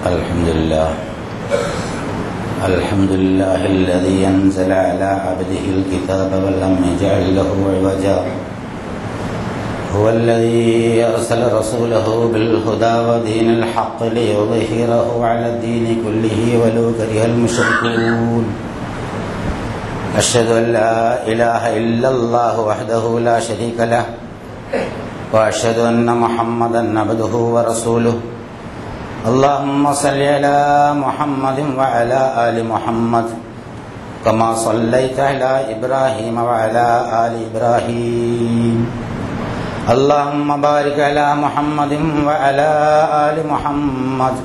الحمد لله الذي أنزل على عبده الكتاب ولم يجعل له عوجا هو الذي أرسل رسوله بالهدى ودين الحق ليظهره على الدين كله ولو كره المشركون أشهد أن لا إله إلا الله وحده لا شريك له وأشهد أن محمدا عبده ورسوله اللهم صل على محمد وعلى آل محمد كما صليت على إبراهيم وعلى آل إبراهيم اللهم بارك على محمد وعلى آل محمد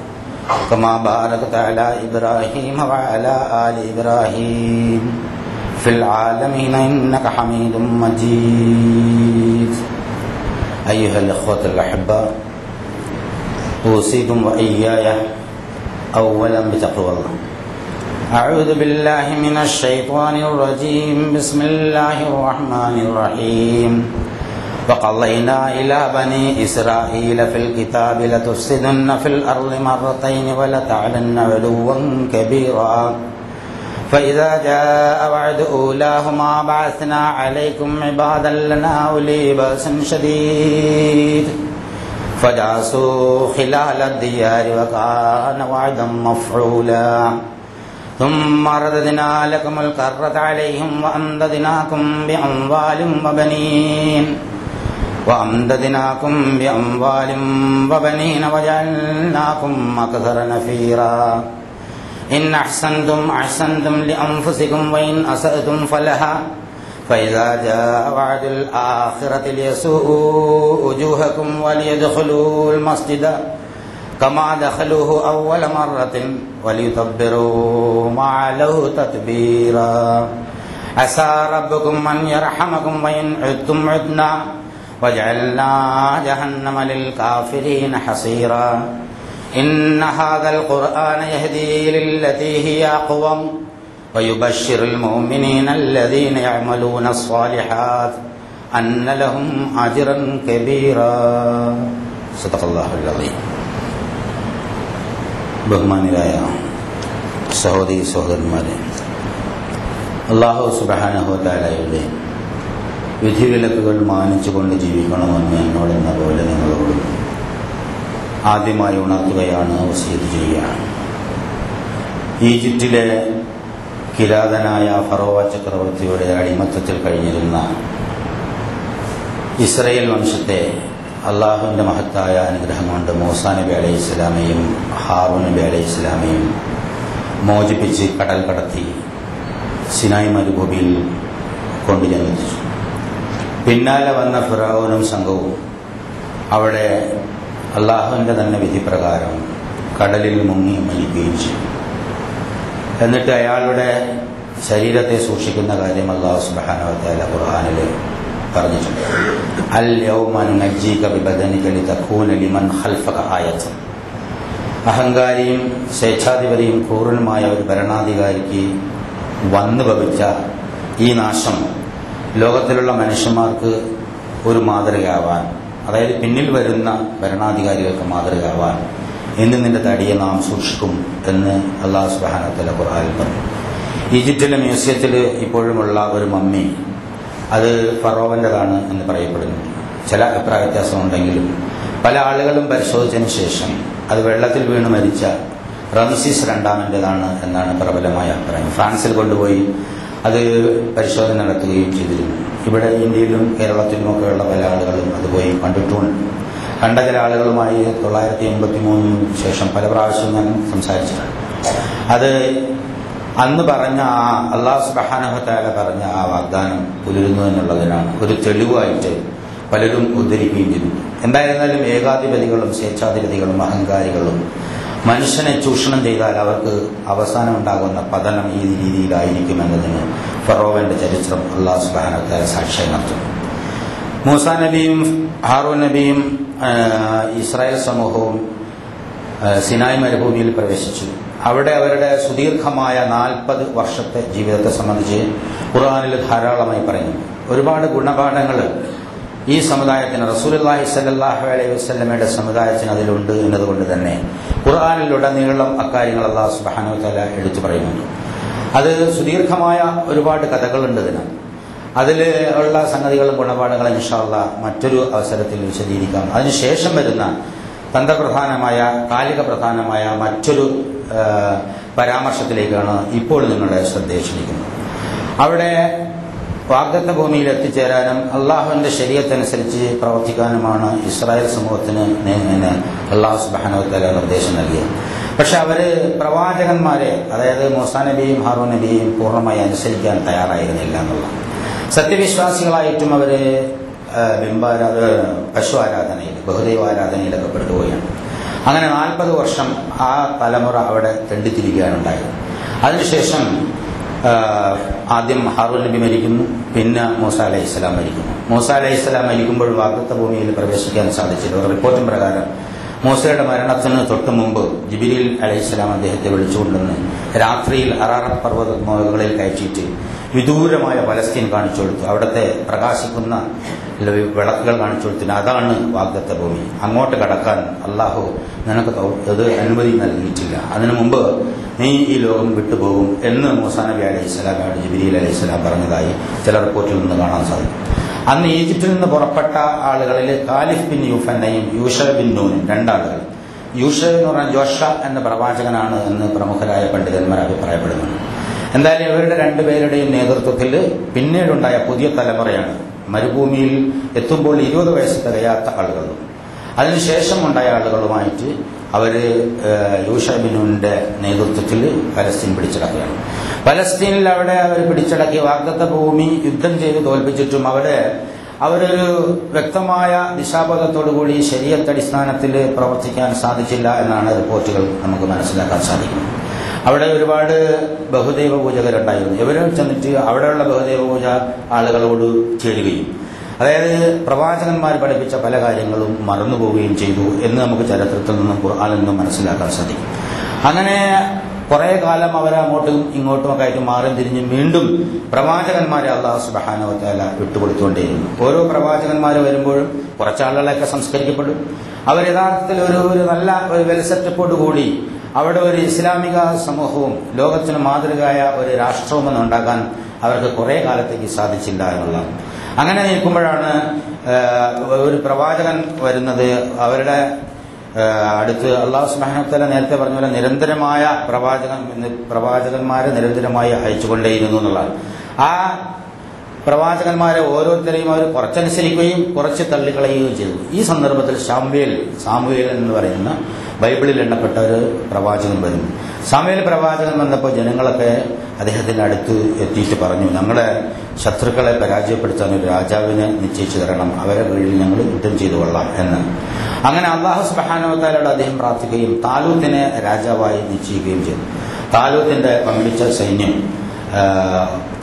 كما باركت على إبراهيم وعلى آل إبراهيم في العالمين إنك حميد مجيد. أيها الإخوة الأحباء، أوصيكم وإياي أولا بتقوى الله. أعوذ بالله من الشيطان الرجيم. بسم الله الرحمن الرحيم. وقضينا إلى بني إسرائيل في الكتاب لتفسدن في الأرض مرتين ولتعلن علوا كبيرا فإذا جاء وعد أولاهما بعثنا عليكم عبادا لنا أولي بأس شديد فجاسوا خلال الديار وكان وعدا مفعولا ثم رددنا لكم الكرة عليهم وأمددناكم بأموال وجعلناكم أكثر نفيرا. إن أحسنتم لأنفسكم وإن أسأتم فلها فإذا جاء وعد الآخرة ليسوءوا وجوهكم وليدخلوا المسجد كما دخلوه أول مرة وليتبروا ما علوه تتبيرا. عسى ربكم أن يرحمكم وإن عدتم عدنا وجعلنا جهنم للكافرين حصيرا. إن هذا القرآن يهدي للتي هي أقوم ويبشر المؤمنين الذين يعملون الصالحات أن لهم أجرا كبيرا. صدق الله العظيم. ബഹുമാന്യരായ സഹോദരീ സഹോദരന്മാരെ, അല്ലാഹു സുബ്ഹാനഹു വ തആലയുടെ വിധിവിലക്കുകൾ മാനിച്ചുകൊണ്ട് ജീവിക്കണമെന്ന് എന്നോടെന്ന പോലെ നിങ്ങളോട് ആദ്യമായി ഉണർത്തുകയാണ്, വസിയത്ത് ചെയ്യുകയാണ്. ഈജിപ്തിലെ കിരാതനായ ഫറോവ ചക്രവർത്തിയുടെ അടിമത്തത്തിൽ കഴിഞ്ഞിരുന്ന ഇസ്രായേൽ വംശത്തെ അള്ളാഹുവിൻ്റെ മഹത്തായ അനുഗ്രഹം കൊണ്ട് മൂസാ നബി അലൈഹി ഇസ്ലാമയും ഹാറൂൻ നബി അലൈഹി ഇസ്ലാമയും മോചിപ്പിച്ച് കടൽ കടത്തി സിനായ് മരുഭൂമിയിൽ കൊണ്ടുചെന്നെത്തിച്ചു. പിന്നാലെ വന്ന ഫിറഔനും സംഘവും അവിടെ അള്ളാഹുവിൻ്റെ തന്നെ വിധിപ്രകാരം കടലിൽ മുങ്ങി മരിക്കുകയും ചെയ്തു. എന്നിട്ട് അയാളുടെ ശരീരത്തെ സൂക്ഷിക്കുന്ന കാര്യം അല്ലാഹു സുബ്ഹാനഹു വ തആല ഖുർആനിൽ പറഞ്ഞിട്ടുണ്ട്. അൽ യൗമ നുനജ്ജീക ബിബദനിക ലിതകൂന ലിമൻ ഖൽഫക ആയതൻ. അഹങ്കാരിയും സ്വേച്ഛാധിപതിയും ക്രൂരനുമായ ഒരു ഭരണാധികാരിക്ക് വന്നു ഭവിച്ച ഈ നാശം ലോകത്തിലുള്ള മനുഷ്യന്മാർക്ക് ഒരു മാതൃകയാവാൻ, അതായത് പിന്നിൽ വരുന്ന ഭരണാധികാരികൾക്ക് മാതൃകയാവാൻ എന്ന് നിന്റെ തടിയെ നാം സൂക്ഷിക്കും എന്ന് അല്ലാഹു സുബ്ഹാനഹു വ തആല ഖുർആനിൽ പറഞ്ഞു. ഈജിപ്തിലെ മ്യൂസിയത്തിൽ ഇപ്പോഴുമുള്ള ഒരു മമ്മി അത് ഫറോവൻ്റെതാണ് എന്ന് പറയപ്പെടുന്നു. ചില അഭിപ്രായ വ്യത്യാസമുണ്ടെങ്കിലും പല ആളുകളും പരിശോധിച്ചതിന് ശേഷം അത് വെള്ളത്തിൽ വീണ് മരിച്ച റംസീസ് രണ്ടാമൻ്റെതാണ് എന്നാണ് പ്രബലമായ അഭിപ്രായം. ഫ്രാൻസിൽ കൊണ്ടുപോയി അത് പരിശോധന നടത്തുകയും ചെയ്തിരുന്നു. ഇവിടെ ഇന്ത്യയിലും കേരളത്തിലുമൊക്കെയുള്ള പല ആളുകളും അത് പോയി കണ്ടിട്ടുമുണ്ട്. കണ്ട ചില ആളുകളുമായി 1983 ശേഷം പല പ്രാവശ്യം ഞാൻ സംസാരിച്ചിട്ടുണ്ട്. അത് അന്ന് പറഞ്ഞ അല്ലാഹു സുബ്ഹാനഹു വ തആല പറഞ്ഞ ആ വാഗ്ദാനം പുലരുന്നു എന്നുള്ളതിനാണ് ഒരു തെളിവായിട്ട് പലരും ഉദ്ധരിക്കുകയും ചെയ്തു. എന്തായിരുന്നാലും ഏകാധിപതികളും സ്വേച്ഛാധിപതികളും അഹങ്കാരികളും മനുഷ്യനെ ചൂഷണം ചെയ്താൽ അവർക്ക് അവസാനം ഉണ്ടാകുന്ന പതനം ഈ രീതിയിലായിരിക്കുമെന്നതിന് ഫറോവന്റെ ചരിത്രം അല്ലാഹു സുബ്ഹാനഹു വ തആല സാക്ഷ്യം നടത്തുന്നു. മൂസാ നബിയും ഹാറൂൻ നബിയും ഇസ്രായേൽ സമൂഹവും സിനായ് മരുഭൂമിയിൽ പ്രവേശിച്ചു. അവിടെ അവരുടെ സുദീർഘമായ 40 വർഷത്തെ ജീവിതത്തെ സംബന്ധിച്ച് ഖുർആനിൽ ധാരാളമായി പറയുന്നു. ഒരുപാട് ഗുണപാഠങ്ങൾ ഈ സമുദായത്തിന് റസൂലുള്ളാഹി സ്വല്ലല്ലാഹു അലൈഹി വസല്ലമയുടെ സമുദായത്തിന് അതിലുണ്ട് എന്നതുകൊണ്ട് തന്നെ ഖുർആനിലുടനീളം അക്കാര്യങ്ങൾ അല്ലാഹു സുബ്ഹാനഹു വ തആല എടുത്തു പറയുന്നുണ്ട്. അത് സുദീർഘമായ ഒരുപാട് കഥകളുണ്ട് ഇതിന്. അതിൽ ഉള്ള സംഗതികളും ഗുണപാഠങ്ങളും ഇൻഷാ അല്ലാഹ് മറ്റൊരു അവസരത്തിൽ വിശദീകരിക്കാം. അതിനുശേഷം വരുന്ന തന്ത്രപ്രധാനമായ കാലിക പ്രധാനമായ മറ്റൊരു പരാമർശത്തിലേക്കാണ് ഇപ്പോൾ നിങ്ങളുടെ ശ്രദ്ധയെ ക്ഷണിക്കുന്നത്. അവിടെ വാഗ്ദത്ത ഭൂമിയിൽ എത്തിച്ചേരാനും അള്ളാഹുവിന്റെ ശരീഅത്തനുസരിച്ച് പ്രവർത്തിക്കാനുമാണ് ഇസ്രായേൽ സമൂഹത്തിന് അള്ളാഹു സുബ്ഹാനഹു വ തആല നിർദ്ദേശം നൽകിയത്. പക്ഷെ അവര് പ്രവാചകന്മാരെ, അതായത് മൂസാ നബിയും ഹാറൂൻ നബിയും പൂർണ്ണമായി അനുസരിക്കാൻ തയ്യാറായിരുന്നില്ല എന്നുള്ള. സത്യവിശ്വാസികളായിട്ടും അവര് പശു ആരാധനയിൽ, ബഹുദൈവ ആരാധനയിലൊക്കെ പെട്ടുപോവുകയാണ്. അങ്ങനെ 40 വർഷം ആ തലമുറ അവിടെ തെണ്ടിത്തിരിക്കുകയാണുണ്ടായത്. അതിനുശേഷം ആദ്യം ഹാറൂൻ നബി മരിക്കുന്നു, പിന്നെ മൂസ അലൈഹിസ്സലാം മരിക്കുന്നു. മൂസ അലൈഹിസ്സലാം മരിക്കുമ്പോൾ വാഗ്ദത്ത ഭൂമിയിൽ പ്രവേശിക്കാൻ സാധിച്ചില്ല. ഒരു റിപ്പോർട്ടും പ്രകാരം മൂസയുടെ മരണത്തിന് തൊട്ട് മുമ്പ് ജിബ്രീൽ അലൈഹിസ്സലാം അദ്ദേഹത്തെ വിളിച്ചുകൊണ്ടെന്ന് രാത്രിയിൽ അറാറത്ത് പർവ്വത മുകളിൽ കയറ്റിയിട്ട് വിദൂരമായ പലസ്തീൻ കാണിച്ചു കൊടുത്തു. അവിടുത്തെ പ്രകാശിക്കുന്ന വിളക്കുകൾ കാണിച്ചു കൊടുത്തിന് അതാണ് വാഗ്ദത്ത ഭൂമി, അങ്ങോട്ട് കടക്കാൻ അള്ളാഹു നിനക്ക് അത് അനുമതി നൽകിയിട്ടില്ല, അതിനു മുമ്പ് നീ ഈ ലോകം വിട്ടുപോകും എന്ന് മൂസാ നബി അലൈഹിസ്സലാമയോട് ജിബ്രീൽ അലൈഹിസ്സലാം പറഞ്ഞതായി ചില റിപ്പോർട്ടിൽ നിന്ന് കാണാൻ സാധിക്കും. അന്ന് ഈജിപ്തിൽ നിന്ന് പുറപ്പെട്ട ആളുകളിൽ ഖാലിഫ് ബിൻ യൂഫന്നയും യൂഷ ബിൻ നൂനും രണ്ടാളുകൾ. യൂഷ എന്ന് പറഞ്ഞാൽ ജോഷ എന്ന പ്രവാചകനാണ് എന്ന് പ്രമുഖരായ പണ്ഡിതന്മാർ അഭിപ്രായപ്പെടുന്നുണ്ട്. എന്തായാലും ഇവരുടെ രണ്ടുപേരുടെയും നേതൃത്വത്തിൽ പിന്നീടുണ്ടായ പുതിയ തലമുറയാണ് മരുഭൂമിയിൽ എത്തുമ്പോൾ 20 വയസ്സ് തികയാത്ത ആളുകളും അതിനുശേഷം ഉണ്ടായ ആളുകളുമായിട്ട് അവര് യൂഷ ബിൻ നൂനിന്റെ നേതൃത്വത്തിൽ പലസ്തീൻ പിടിച്ചടക്കുകയാണ്. പലസ്തീനിൽ അവിടെ അവർ പിടിച്ചടക്കി വാഗ്ദത്ത ഭൂമി യുദ്ധം ചെയ്ത് തോൽപ്പിച്ചിട്ടും അവിടെ അവരൊരു വ്യക്തമായ ദിശാബോധത്തോടുകൂടി ശരീഅത്ത് അടിസ്ഥാനത്തിൽ പ്രവർത്തിക്കാൻ സാധിച്ചില്ല എന്നാണ് റിപ്പോർട്ടുകൾ നമുക്ക് മനസ്സിലാക്കാൻ സാധിക്കുന്നത്. അവിടെ ഒരുപാട് ബഹുദൈവ പൂജകരുണ്ടായിരുന്നു. ഇവരെ ചെന്നിട്ട് അവിടെയുള്ള ബഹുദൈവ പൂജ ആളുകളോട് ചേരുകയും അതായത് പ്രവാചകന്മാർ പഠിപ്പിച്ച പല കാര്യങ്ങളും മറന്നുപോവുകയും ചെയ്തു എന്ന് നമുക്ക് ചരിത്രത്തിൽ നിന്നും ഖുർആനിൽ നിന്നും മനസ്സിലാക്കാൻ സാധിക്കും. അങ്ങനെ കുറെ കാലം അവരെ അങ്ങോട്ടും ഇങ്ങോട്ടും ഒക്കെ ആയിട്ട് മാറി തിരിഞ്ഞ് വീണ്ടും പ്രവാചകന്മാരെ അല്ലാഹു സുബ്ഹാനഹു വ തആല വിട്ടുകൊടുത്തുകൊണ്ടേയിരുന്നു. ഓരോ പ്രവാചകന്മാർ വരുമ്പോഴും കുറച്ചാളുകളൊക്കെ സംസ്കരിക്കപ്പെടും. അവർ യഥാർത്ഥത്തിൽ ഒരു നല്ല ഒരു വെൽസെറ്റപ്പോടുകൂടി അവിടെ ഒരു ഇസ്ലാമിക സമൂഹവും ലോകത്തിന് മാതൃകയായ ഒരു രാഷ്ട്രവും ഉണ്ടാക്കാൻ അവർക്ക് കുറെ കാലത്തേക്ക് സാധിച്ചില്ല എന്നുള്ളതാണ്. അങ്ങനെ നിൽക്കുമ്പോഴാണ് ഒരു പ്രവാചകൻ വരുന്നത്. അവരുടെ അടുത്ത് അല്ലാഹു സുബ്ഹാനഹു വ തആല നേരത്തെ പറഞ്ഞ പോലെ നിരന്തരമായ പ്രവാചകന്മാരെ നിരന്തരമായി അയച്ചുകൊണ്ടേയിരുന്നു എന്നുള്ളതാണ്. ആ പ്രവാചകന്മാരെ ഓരോരുത്തരെയും അവർ കുറച്ചനുസരിക്കുകയും കുറച്ച് തള്ളിക്കളയുകയും ചെയ്തു. ഈ സന്ദർഭത്തിൽ സാമുവേൽ എന്ന് പറയുന്ന ബൈബിളിൽ എണ്ണപ്പെട്ട ഒരു പ്രവാചകൻ വരുന്നു. സാമുവേൽ പ്രവാചകൻ വന്നപ്പോൾ ജനങ്ങളൊക്കെ അദ്ദേഹത്തിന്റെ അടുത്ത് എത്തിയിട്ട് പറഞ്ഞു, ഞങ്ങളെ ശത്രുക്കളെ പരാജയപ്പെടുത്താൻ ഒരു രാജാവിനെ നിശ്ചയിച്ചു തരണം, അവരെ കീഴിൽ ഞങ്ങൾ യുദ്ധം ചെയ്തു കൊള്ളാം എന്ന്. അങ്ങനെ അല്ലാഹു സുബ്ഹാനഹു വ തആലയോട് അദ്ദേഹം പ്രാർത്ഥിക്കുകയും താലൂത്തിനെ രാജാവായി നിശ്ചയിക്കുകയും ചെയ്തു. താലൂത്തിന്റെ പങ്കിച്ച സൈന്യം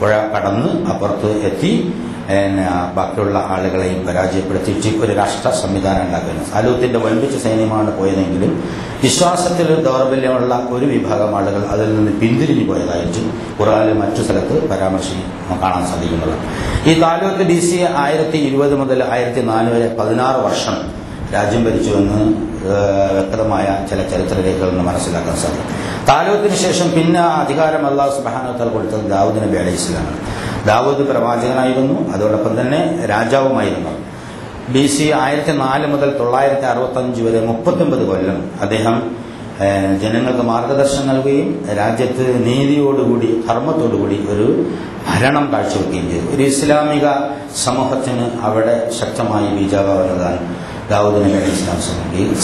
പുഴ കടന്ന് അപ്പുറത്ത് എത്തി ബാക്കിയുള്ള ആളുകളെയും പരാജയപ്പെടുത്തിയിട്ട് ഒരു രാഷ്ട്ര സംവിധാനം ഉണ്ടാക്കുന്നു. താലൂത്തിന്റെ വൻപിച്ച സൈന്യമാണ് പോയതെങ്കിലും വിശ്വാസത്തിൽ ദൗർബല്യമുള്ള ഒരു വിഭാഗം ആളുകൾ അതിൽ നിന്ന് പിന്തിരിഞ്ഞു പോയതായിട്ട് ഖുർആനിൽ മറ്റു സ്ഥലത്ത് കാണാൻ സാധിക്കുന്നത്. ഈ താലൂത്ത് BC 1020 മുതൽ 1004 വരെ 16 വർഷം രാജ്യം ഭരിച്ചുവെന്ന് വ്യക്തമായ ചില ചരിത്രരേഖകളിൽ നിന്ന് മനസ്സിലാക്കാൻ സാധിക്കും. താലൂത്തിന് ശേഷം പിന്നെ അധികാരം അല്ലാഹു സുബ്ഹാനഹു വ തആല കൊടുത്തത് ദാവൂദ് നബി അലൈഹിസ്സലാമാണ്. ദാവൂദ് പ്രവാചകനായിരുന്നു, അതോടൊപ്പം തന്നെ രാജാവുമായിരുന്നു. BC 1004 മുതൽ 965 വരെ 39 കൊല്ലം അദ്ദേഹം ജനങ്ങൾക്ക് മാർഗദർശനം നൽകുകയും രാജ്യത്ത് നീതിയോടുകൂടി ധർമ്മത്തോടുകൂടി ഒരു ഭരണം കാഴ്ചവെക്കുകയും ചെയ്തു. ഒരു ഇസ്ലാമിക സമൂഹത്തിന് അവിടെ ശക്തമായി ബീജാവാകുന്നതാണ് ദാവൂദ് നബി അലൈഹിസ്സലാം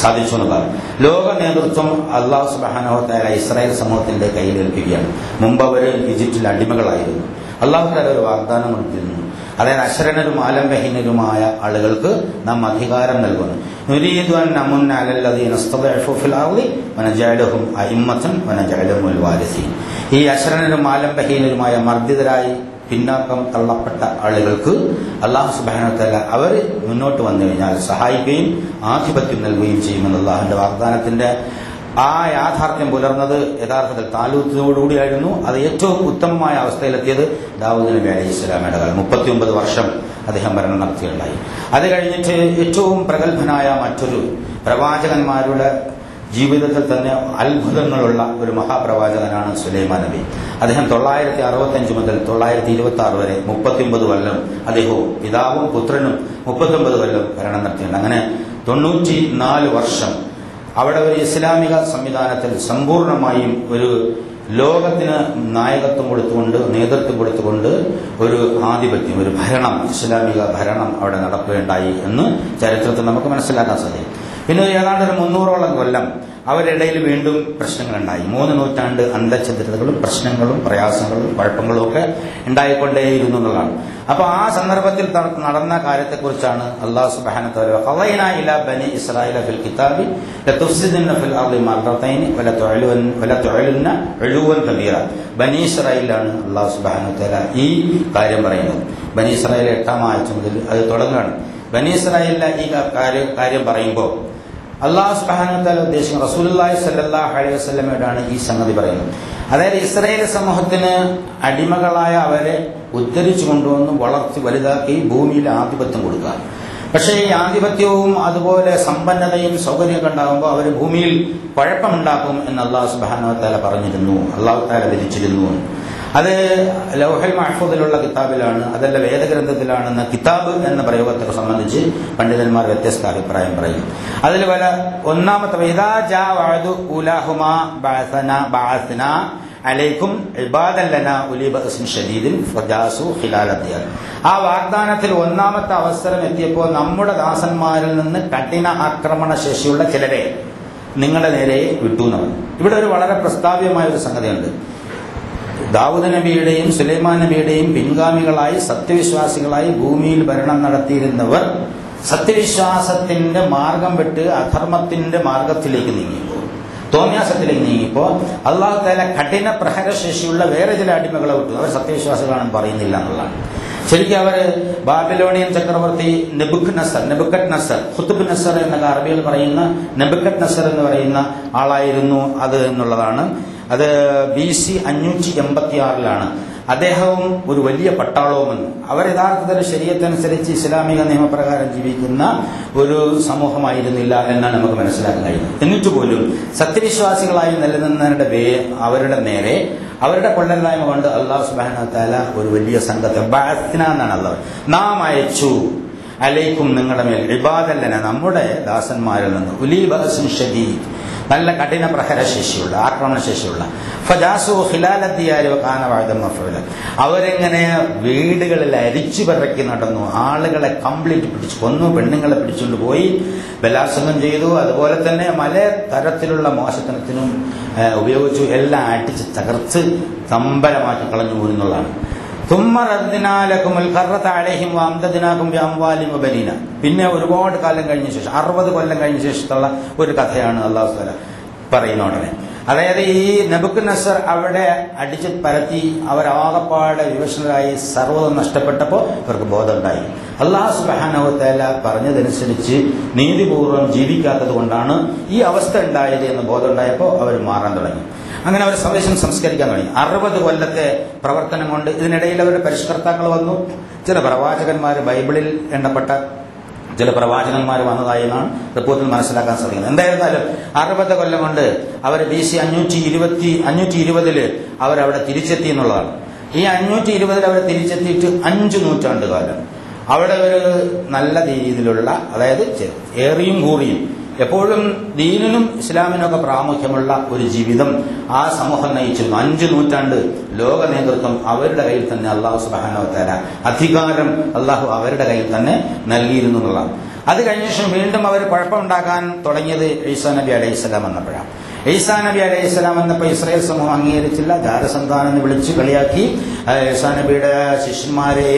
സാധിച്ചു എന്നതാണ്. ലോക നേതൃത്വം അല്ലാഹു സുബ്ഹാനഹു വ തആല ഇസ്രായേൽ സമൂഹത്തിന്റെ കയ്യിലേൽപ്പിക്കുകയാണ്. മുമ്പ് അവർ ഈജിപ്തിൽ അടിമകളായിരുന്നു. അല്ലാഹു തആല ഒരു വാഗ്ദാനം കൊടുത്തിരുന്നു, അതായത് അശരണരും ആലംബഹീനരുമായ ആളുകൾക്ക് നാം അധികാരം നൽകുന്നു. നുരീദു അൻ നമുന്ന അലല്ലദീന ഇസ്തദഅഫു ഫിൽ അർളി വനജഅലഹും അഇമ്മത്തൻ വനജഅലഹുൽ വാരിസീൻ. ഈ അശരണരും ആലംബഹീനരുമായ മർദ്ദിതരായി പിന്നാക്കം തള്ളപ്പെട്ട ആളുകൾക്ക് അല്ലാഹു സുബ്ഹാനഹു വ തആല അവർ മുന്നോട്ട് വന്നു കഴിഞ്ഞാൽ സഹായിക്കുകയും ആധിപത്യം നൽകുകയും ചെയ്യുമെന്ന് അല്ലാഹുവിന്റെ വാഗ്ദാനത്തിന്റെ ആ യാഥാർത്ഥ്യം പുലർന്നത് യഥാർത്ഥത്തിൽ താലൂത്തിനോടുകൂടിയായിരുന്നു. അത് ഏറ്റവും ഉത്തമമായ അവസ്ഥയിലെത്തിയത് ദാവൂദ് നബി അലൈഹി സ്വലാമയുടെ കാലം. 39 വർഷം അദ്ദേഹം ഭരണം നടത്തിയുണ്ടായി. അത് കഴിഞ്ഞിട്ട് ഏറ്റവും പ്രഗത്ഭനായ മറ്റൊരു പ്രവാചകന്മാരുടെ ജീവിതത്തിൽ തന്നെ അത്ഭുതങ്ങളുള്ള ഒരു മഹാപ്രവാചകനാണ് സുലൈമാൻ നബി. അദ്ദേഹം 965 മുതൽ 926 വരെ 39 കൊല്ലം അദ്ദേഹവും പിതാവും പുത്രനും 39 കൊല്ലം ഭരണം നടത്തിയിട്ടുണ്ട്. അങ്ങനെ 94 വർഷം അവിടെ ഒരു ഇസ്ലാമിക സംവിധാനത്തിൽ സമ്പൂർണമായും ഒരു ലോകത്തിന് നായകത്വം കൊടുത്തുകൊണ്ട്, നേതൃത്വം കൊടുത്തുകൊണ്ട് ഒരു ആധിപത്യം, ഒരു ഭരണം, ഇസ്ലാമിക ഭരണം അവിടെ നടക്കുകയുണ്ടായി എന്ന് ചരിത്രത്തിൽ നമുക്ക് മനസ്സിലാക്കാൻ സാധിക്കും. പിന്നെ ഏതാണ്ട് ഒരു 300ഓളം കൊല്ലം അവരിടയിൽ വീണ്ടും പ്രശ്നങ്ങളുണ്ടായി. 3 നൂറ്റാണ്ട് അന്തഛിദ്രതകളും പ്രശ്നങ്ങളും പ്രയാസങ്ങളും കുഴപ്പങ്ങളും ഒക്കെ ഉണ്ടായിക്കൊണ്ടേയിരുന്നു എന്നുള്ളതാണ്. അപ്പൊ ആ സന്ദർഭത്തിൽ നടന്ന കാര്യത്തെക്കുറിച്ചാണ് അല്ലാഹു സുബ്ഹാനഹു വ തആല ഖളൈന ഇലാ ബനി ഇസ്രായീല ഫിൽ കിതാബി ലതുഫ്സിദുന്ന ഫിൽ അർളി മർറതൈൻ വല തുഅലുന്ന ഉലുവൻ കബീറ. ബനി ഇസ്രായീലാണ് അല്ലാഹു സുബ്ഹാനഹു വ തആല ഈ കാര്യം പറയുന്നത്. ബനി ഇസ്രായീൽ 8-ാം ആയത്ത് മുതൽ അത് തുടങ്ങുകയാണ്. ബനി ഇസ്രായീലിലെ ഈ കാര്യം പറയുമ്പോൾ അല്ലാഹു സുബ്ഹാനഹു വ തആല ഉദ്ദേശിക്കുന്നത് റസൂലുള്ളാഹി സ്വല്ലല്ലാഹു അലൈഹി വസല്ലമയോടാണ് ഈ സംഗതി പറയുന്നത്. അതായത് ഇസ്രായേൽ സമൂഹത്തിന് അടിമകളായ അവരെ ഉദ്ധരിച്ചു കൊണ്ടുവന്ന് വളർത്തി വലുതാക്കി ഭൂമിയിൽ ആധിപത്യം കൊടുക്കുക. പക്ഷേ ഈ ആധിപത്യവും അതുപോലെ സമ്പന്നതയും സൗകര്യമൊക്കെ ഉണ്ടാകുമ്പോൾ അവർ ഭൂമിയിൽ കുഴപ്പമുണ്ടാക്കും എന്ന് അല്ലാഹു സുബ്ഹാനഹു വ തആല പറഞ്ഞിരുന്നു, അല്ലാഹു തആല വിധിച്ചിരുന്നു. അത് ലൗഹൽ മഹ്ഫൂദിലുള്ള കിതാബിലാണ്, അതല്ല വേദഗ്രന്ഥത്തിലാണെന്ന കിതാബ് എന്ന പ്രയോഗത്തെ സംബന്ധിച്ച് പണ്ഡിതന്മാർ വ്യത്യസ്ത അഭിപ്രായം പറയും. അതിൽ ഒന്നാമത്തെ ഇദാ ജാ വഅദു ഉലഹുമാ ബഅസ്നാ അലൈക്കും ഇബാദൻ ലനാ ഉലി ബഅസിൻ ശദീദിൻ ഫജാസു ഖിലാല ദിയാർ. ആ വാഗ്ദാനത്തിൽ ഒന്നാമത്തെ അവസരം എത്തിയപ്പോൾ നമ്മുടെ ദാസന്മാരിൽ നിന്ന് കഠിന ആക്രമണ ശേഷിയുള്ള ചിലരെ നിങ്ങളുടെ നേരെ വിട്ടുന്നവൻ. ഇവിടെ ഒരു വളരെ പ്രസ്താവ്യമായ ഒരു സംഗതിയുണ്ട്. ദാവൂദ് നബിയുടെയും സുലൈമാൻ നബിയുടെയും പിൻഗാമികളായി സത്യവിശ്വാസികളായി ഭൂമിയിൽ ഭരണം നടത്തിയിരുന്നവർ സത്യവിശ്വാസത്തിന്റെ മാർഗം വിട്ട് അധർമ്മത്തിന്റെ മാർഗത്തിലേക്ക് നീങ്ങിയപ്പോൾ, തോന്യാസത്തിലേക്ക് നീങ്ങിയപ്പോൾ അല്ലാഹു തആല കഠിന പ്രഹരശേഷിയുള്ള വേറെ ചില അടിമകളെ വിട്ടു. അവർ സത്യവിശ്വാസികളാണെന്ന് പറയുന്നില്ല എന്നുള്ളതാണ്. ശരിക്കും അവർ ബാബിലോണിയൻ ചക്രവർത്തി നെബുക്കഡ് നസർ ഖുത്ബ് നസർ എന്നൊക്കെ അറബികൾ പറയുന്ന നെബുക്കഡ് നസർ എന്ന് പറയുന്ന ആളായിരുന്നു അത് എന്നുള്ളതാണ്. അത് BC 586 അദ്ദേഹവും ഒരു വലിയ പട്ടാളവുമെന്ന്. അവർ യഥാർത്ഥത്തിൽ ശരീഅത്തനുസരിച്ച് ഇസ്ലാമിക നിയമപ്രകാരം ജീവിക്കുന്ന ഒരു സമൂഹമായിരുന്നില്ല എന്നാണ് നമുക്ക് മനസ്സിലാക്കാൻ കഴിയുന്നത്. എന്നിട്ട് പോലും സത്യവിശ്വാസികളായി നിലനിന്നവരുടെ അവരുടെ നേരെ അവരുടെ കൊള്ളരുതായ്മ കൊണ്ട് അല്ലാഹു സുബ്ഹാനഹു വ തആല ഒരു വലിയ സംഘത്തെ ബഅസ്ന എന്നാണ് അല്ലാഹു നാം അയച്ചു അലൈക്കും നിങ്ങളുടെ മേൽ ഇബാദൻ ലനാ നമ്മുടെ ദാസന്മാരിൽ നിന്ന് ഉലി ബഅസിൻ ശദീദ് നല്ല കഠിന പ്രഹരശേഷിയുള്ള ആക്രമണശേഷിയുള്ള ഫജാസു ഖിലാല ദിയാരി വകാന വഅദൻ മഫഊല. അവരെങ്ങനെ വീടുകളിൽ അരിച്ചു പറക്കി നടന്നു, ആളുകളെ കംപ്ലീറ്റ് പിടിച്ചു കൊന്നു, പെണ്ണുങ്ങളെ പിടിച്ചുകൊണ്ട് പോയി ബലാത്സംഗം ചെയ്തു, അതുപോലെ തന്നെ പല തരത്തിലുള്ള മോശത്തനത്തിനും ഉപയോഗിച്ചു, എല്ലാം അടിച്ച് തകർത്ത് തമ്പലമാക്കി കളഞ്ഞു പോരുന്നതാണ്. പിന്നെ ഒരുപാട് കാലം കഴിഞ്ഞ ശേഷം 60 കൊല്ലം കഴിഞ്ഞ ശേഷത്തുള്ള ഒരു കഥയാണ് അല്ലാഹു തആല പറയുന്ന ഉടനെ. അതായത് ഈ നെബുക്കദ്നസർ അവിടെ അടിച്ച് പരത്തി അവരാകപ്പാടെ വിവശരായി സർവ്വതും നഷ്ടപ്പെട്ടപ്പോൾ ഇവർക്ക് ബോധമുണ്ടായി. അല്ലാഹു സുബ്ഹാനഹു വ തആല പറഞ്ഞതനുസരിച്ച് നീതിപൂർവ്വം ജീവിക്കാത്തത് കൊണ്ടാണ് ഈ അവസ്ഥ ഉണ്ടായത് എന്ന് ബോധമുണ്ടായപ്പോൾ അവർ മാറാൻ തുടങ്ങി. അങ്ങനെ അവർ സന്ദേശം സംസ്കരിക്കാൻ തുടങ്ങി. 60 കൊല്ലത്തെ പ്രവർത്തനം കൊണ്ട് ഇതിനിടയിൽ അവരുടെ പരിഷ്കർത്താക്കൾ വന്നു. ചില പ്രവാചകന്മാർ, ബൈബിളിൽ എണ്ണപ്പെട്ട ചില പ്രവാചകന്മാർ വന്നതായി എന്നാണ് റിപ്പോർട്ടിൽ മനസ്സിലാക്കാൻ സാധിക്കുന്നത്. എന്തായിരുന്നാലും 60 കൊല്ലം കൊണ്ട് അവർ BC 520 അവരവിടെ തിരിച്ചെത്തി എന്നുള്ളതാണ്. ഈ 520 അവർ തിരിച്ചെത്തിയിട്ട് 5 നൂറ്റാണ്ട് കാലം അവിടെ ഒരു നല്ല രീതിയിലുള്ള, അതായത് ഏറിയും കൂറിയും എപ്പോഴും ദീനിനും ഇസ്ലാമിനൊക്കെ പ്രാമുഖ്യമുള്ള ഒരു ജീവിതം ആ സമൂഹം നയിച്ചിരുന്നു. 5 നൂറ്റാണ്ട് ലോക നേതൃത്വം അവരുടെ കയ്യിൽ തന്നെ അല്ലാഹു സുബ്ഹാനഹു വ തആല അധികാരം അല്ലാഹു അവരുടെ കയ്യിൽ തന്നെ നൽകിയിരുന്നു എന്നുള്ളതാണ്. അത് കഴിഞ്ഞ ശേഷം വീണ്ടും അവർ കുഴപ്പമുണ്ടാക്കാൻ തുടങ്ങിയത് ഈസാ നബി അലൈഹിസ്സലാം വന്നപ്പോഴാണ്. ഈസാ നബി അലൈഹിസ്സലാം വന്നപ്പോൾ ഇസ്രായേൽ സമൂഹം അംഗീകരിച്ചില്ല, ജാരസന്താനം എന്ന് വിളിച്ച് കളിയാക്കി. ഈസാ നബിയുടെ ശിഷ്യന്മാരെ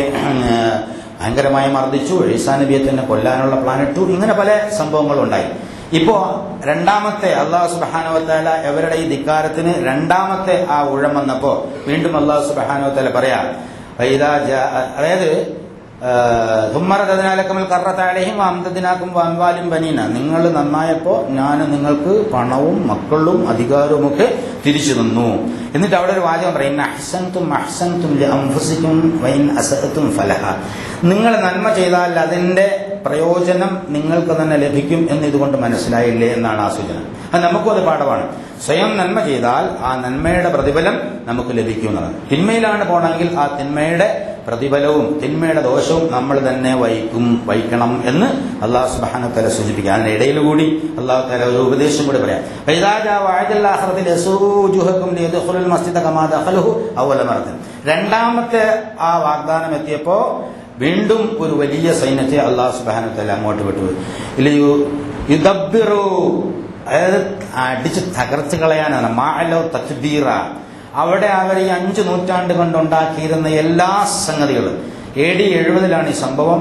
ഭയങ്കരമായി മർദ്ദിച്ചു, ഈസാ നബിയെ തന്നെ കൊല്ലാനുള്ള പ്ലാൻ ഇട്ടു. ഇങ്ങനെ പല സംഭവങ്ങളും ഉണ്ടായി. ഇപ്പോ രണ്ടാമത്തെ അല്ലാഹു സുബ്ഹാനഹു വ തആല അവരുടെ ഈ ധിക്കാരത്തിന് രണ്ടാമത്തെ ആ ഊഴം വന്നപ്പോ വീണ്ടും അല്ലാഹു സുബ്ഹാനഹു വ തആല പറയാ, അതായത് നിങ്ങൾ നന്നായപ്പോ ഞാൻ നിങ്ങൾക്ക് പണവും മക്കളും അധികാരവും ഒക്കെ തിരിച്ചു തന്നു. എന്നിട്ട് അവിടെ ഒരു വാചകം പറയും, നിങ്ങൾ നന്മ ചെയ്താൽ അതിന്റെ പ്രയോജനം നിങ്ങൾക്ക് തന്നെ ലഭിക്കും എന്ന് ഇതുകൊണ്ട് മനസ്സിലായില്ലേ എന്നാണ് ആ സൂചന. അത് നമുക്കും അത് പാഠമാണ്. സ്വയം നന്മ ചെയ്താൽ ആ നന്മയുടെ പ്രതിഫലം നമുക്ക് ലഭിക്കുന്നതാണ്. തിന്മയിലാണ് പോണെങ്കിൽ ആ തിന്മയുടെ പ്രതിഫലവും തിന്മയുടെ ദോഷവും നമ്മൾ തന്നെ വഹിക്കണം എന്ന് അള്ളാഹു സുബ്ഹാനഹു വ തആല സൂചിപ്പിക്കുക. അതിന്റെ ഇടയിൽ കൂടി അള്ളാഹു തആല ഒരു ഉപദേശം കൂടി പറയാം. രണ്ടാമത്തെ ആ വാഗ്ദാനം എത്തിയപ്പോ വീണ്ടും ഒരു വലിയ സൈന്യത്തെ അള്ളാഹു സുബ്ഹാനഹു വ തആല അങ്ങോട്ട് വിട്ടു. അതായത് അടിച്ച് തകർത്ത് കളയാനാണ്. മാഅലോ തക്ബീറ. അവിടെ അവർ ഈ 5 നൂറ്റാണ്ട് കൊണ്ടുണ്ടാക്കിയിരുന്ന എല്ലാ സംഗതികളും AD 70 ഈ സംഭവം.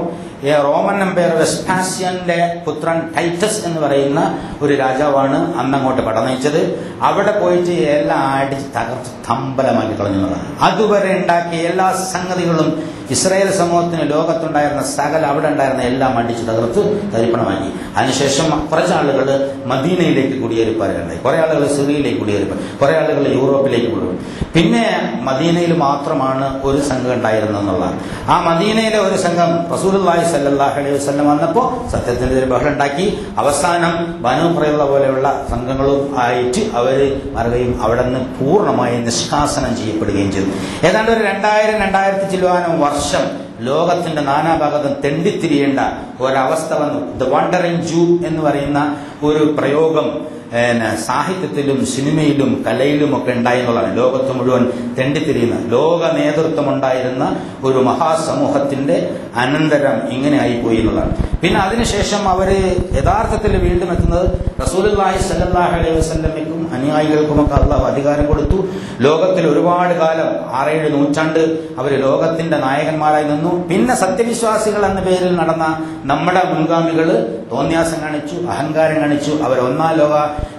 റോമൻ എംപയർ വെസ്പാസിയന്റെ പുത്രൻ ടൈറ്റസ് എന്ന് പറയുന്ന ഒരു രാജാവാണ് അന്നങ്ങോട്ട് പടനയിച്ചത്. അവിടെ പോയിട്ട് എല്ലാം അടിച്ച് തകർത്ത് തമ്പലമാക്കി കളഞ്ഞതാണ്. അതുവരെ ഉണ്ടാക്കിയ എല്ലാ സംഗതികളും ഇസ്രായേൽ സമൂഹത്തിന് ലോകത്തുണ്ടായിരുന്ന സകല അവിടെ ഉണ്ടായിരുന്ന എല്ലാം അടിച്ച് തകർത്ത് തരിപ്പണമാക്കി. അതിനുശേഷം കുറച്ച് ആളുകൾ മദീനയിലേക്ക് കുടിയേറിപ്പാരുണ്ടായി, കുറെ ആളുകൾ സിറിയയിലേക്ക് കുടിയേറിപ്പാൻ, കുറെ ആളുകൾ യൂറോപ്പിലേക്ക് പോയി. പിന്നെ മദീനയിൽ മാത്രമാണ് ഒരു സംഘം ഉണ്ടായിരുന്നെന്നുള്ളതാണ്. ആ മദീനയിലെ ഒരു സംഘം റസൂലുള്ളാഹി സ്വല്ലല്ലാഹു അലൈഹി വസല്ലം വന്നപ്പോൾ സത്യത്തിന്റെ ഒരു ബഹളം ഉണ്ടാക്കി. അവസാനം ബനൂ ഖുറൈള പോലെയുള്ള സംഘങ്ങളും ആയിട്ട് അവര് മറുകയും അവിടെ നിന്ന് പൂർണ്ണമായി നിഷ്കാസനം ചെയ്യപ്പെടുകയും ചെയ്തു. ഏതാണ്ട് ഒരു 2000 ചില്ലുവാനും വർഷം ലോകത്തിന്റെ നാനാഭാഗത്തും തെണ്ടിത്തിരിയേണ്ട ഒരവസ്ഥ വന്നു. ദ വണ്ടറിംഗ് ജൂ എന്ന് പറയുന്ന ഒരു പ്രയോഗം സാഹിത്യത്തിലും സിനിമയിലും കലയിലും ഒക്കെ ഉണ്ടായി എന്നുള്ളതാണ്. ലോകത്ത് മുഴുവൻ തെണ്ടിത്തിരിയുന്ന ലോക നേതൃത്വം ഉണ്ടായിരുന്ന ഒരു മഹാസമൂഹത്തിന്റെ അനന്തരം ഇങ്ങനെ ആയിപ്പോയി എന്നുള്ളതാണ്. പിന്നെ അതിനുശേഷം അവര് യഥാർത്ഥത്തിൽ വീണ്ടും എത്തുന്നത് റസൂലുള്ളാഹി സ്വല്ലല്ലാഹു അലൈഹി വസല്ലമയ്ക്കും അനുയായികൾക്കുമൊക്കെ അള്ളാഹു അധികാരം കൊടുത്തു. ലോകത്തിൽ ഒരുപാട് കാലം 6-7 നൂറ്റാണ്ട് അവർ ലോകത്തിന്റെ നായകന്മാരായി നിന്നു. പിന്നെ സത്യവിശ്വാസികൾ എന്ന പേരിൽ നടന്ന നമ്മുടെ മുൻഗാമികൾ തോന്നിയാസം കാണിച്ചു, അഹങ്കാരം കാണിച്ചു. അവർ 1-ാം ലോക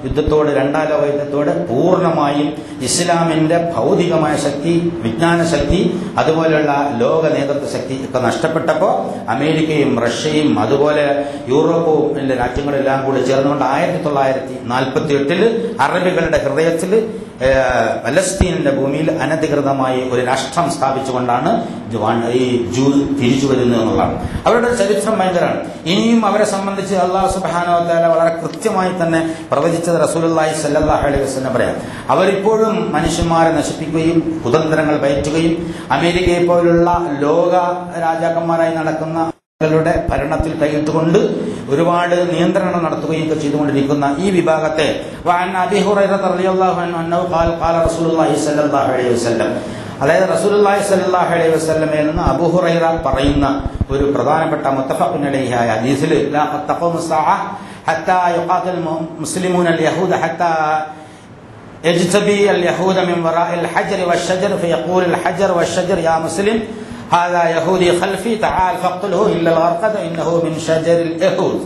യുദ്ധത്തോട് 2-ാം ലോക യുദ്ധത്തോട് പൂർണ്ണമായും ഇസ്ലാമിന്റെ ഭൗതികമായ ശക്തി, വിജ്ഞാന ശക്തി, അതുപോലെയുള്ള ലോക നേതൃത്വ ശക്തി ഒക്കെ നഷ്ടപ്പെട്ടപ്പോൾ അമേരിക്കയും റഷ്യയും അതുപോലെ യൂറോപ്പും രാജ്യങ്ങളെല്ലാം കൂടി ചേർന്നുകൊണ്ട് 1948 അറബികളുടെ ഹൃദയത്തിൽ പലസ്തീനിന്റെ ഭൂമിയിൽ അനധികൃതമായി ഒരു രാഷ്ട്രം സ്ഥാപിച്ചുകൊണ്ടാണ് ഈ ജൂ തിരിച്ചു വരുന്നത് എന്നുള്ളതാണ്. അവരുടെ ചരിത്രം ഭയങ്കരമാണ്. ഇനിയും അവരെ സംബന്ധിച്ച് അല്ലാഹു സുബ്ഹാനഹു വ തആല വളരെ കൃത്യമായി തന്നെ പ്രവചിച്ചത് റസൂലുള്ളാഹി സ്വല്ലല്ലാഹു അലൈഹി വസല്ലം പറയാം. അവരിപ്പോഴും മനുഷ്യന്മാരെ നശിപ്പിക്കുകയും കുതന്ത്രങ്ങൾ പയറ്റുകയും അമേരിക്കയെ പോലുള്ള ലോക രാജാക്കന്മാരായി നടക്കുന്ന ളുടെ ഭരണത്തിൽ കൈയിട്ടുകൊണ്ട് ഒരുപാട് നിയന്ത്രണം നടത്തുകയും ഒക്കെ ചെയ്തുകൊണ്ടിരിക്കുന്ന ഈ വിഭാഗത്തെ അതായത് റസൂലുള്ളാഹി സ്വല്ലല്ലാഹു അലൈഹി വസല്ലമയിൽ നിന്ന് അബൂ ഹുറൈറ പറയുന്ന ഒരു പ്രധാനപ്പെട്ട മുത്തഫഖുൻ അലൈഹിയായ ഹദീസിൽ ലാ തഖൂമു സ്സാഅ ഹത്താ യുഖാതിൽ മുസ്ലിമൂന അൽ യഹൂദ ഹത്താ യജ്തബി അൽ യഹൂദ മിൻ വറാഇൽ ഹജർ വശജർ ഫയഖൂൽ അൽ ഹജർ വശജർ യാ മുസ്ലിം ഹാദാ യഹൂദി ഖൽഫി തആൽ ഫഖ്തുൽഹു ഇല്ലൽ അർഖദ ഇന്നഹു മിൻ ഷജറിൽ യഹൂദ്.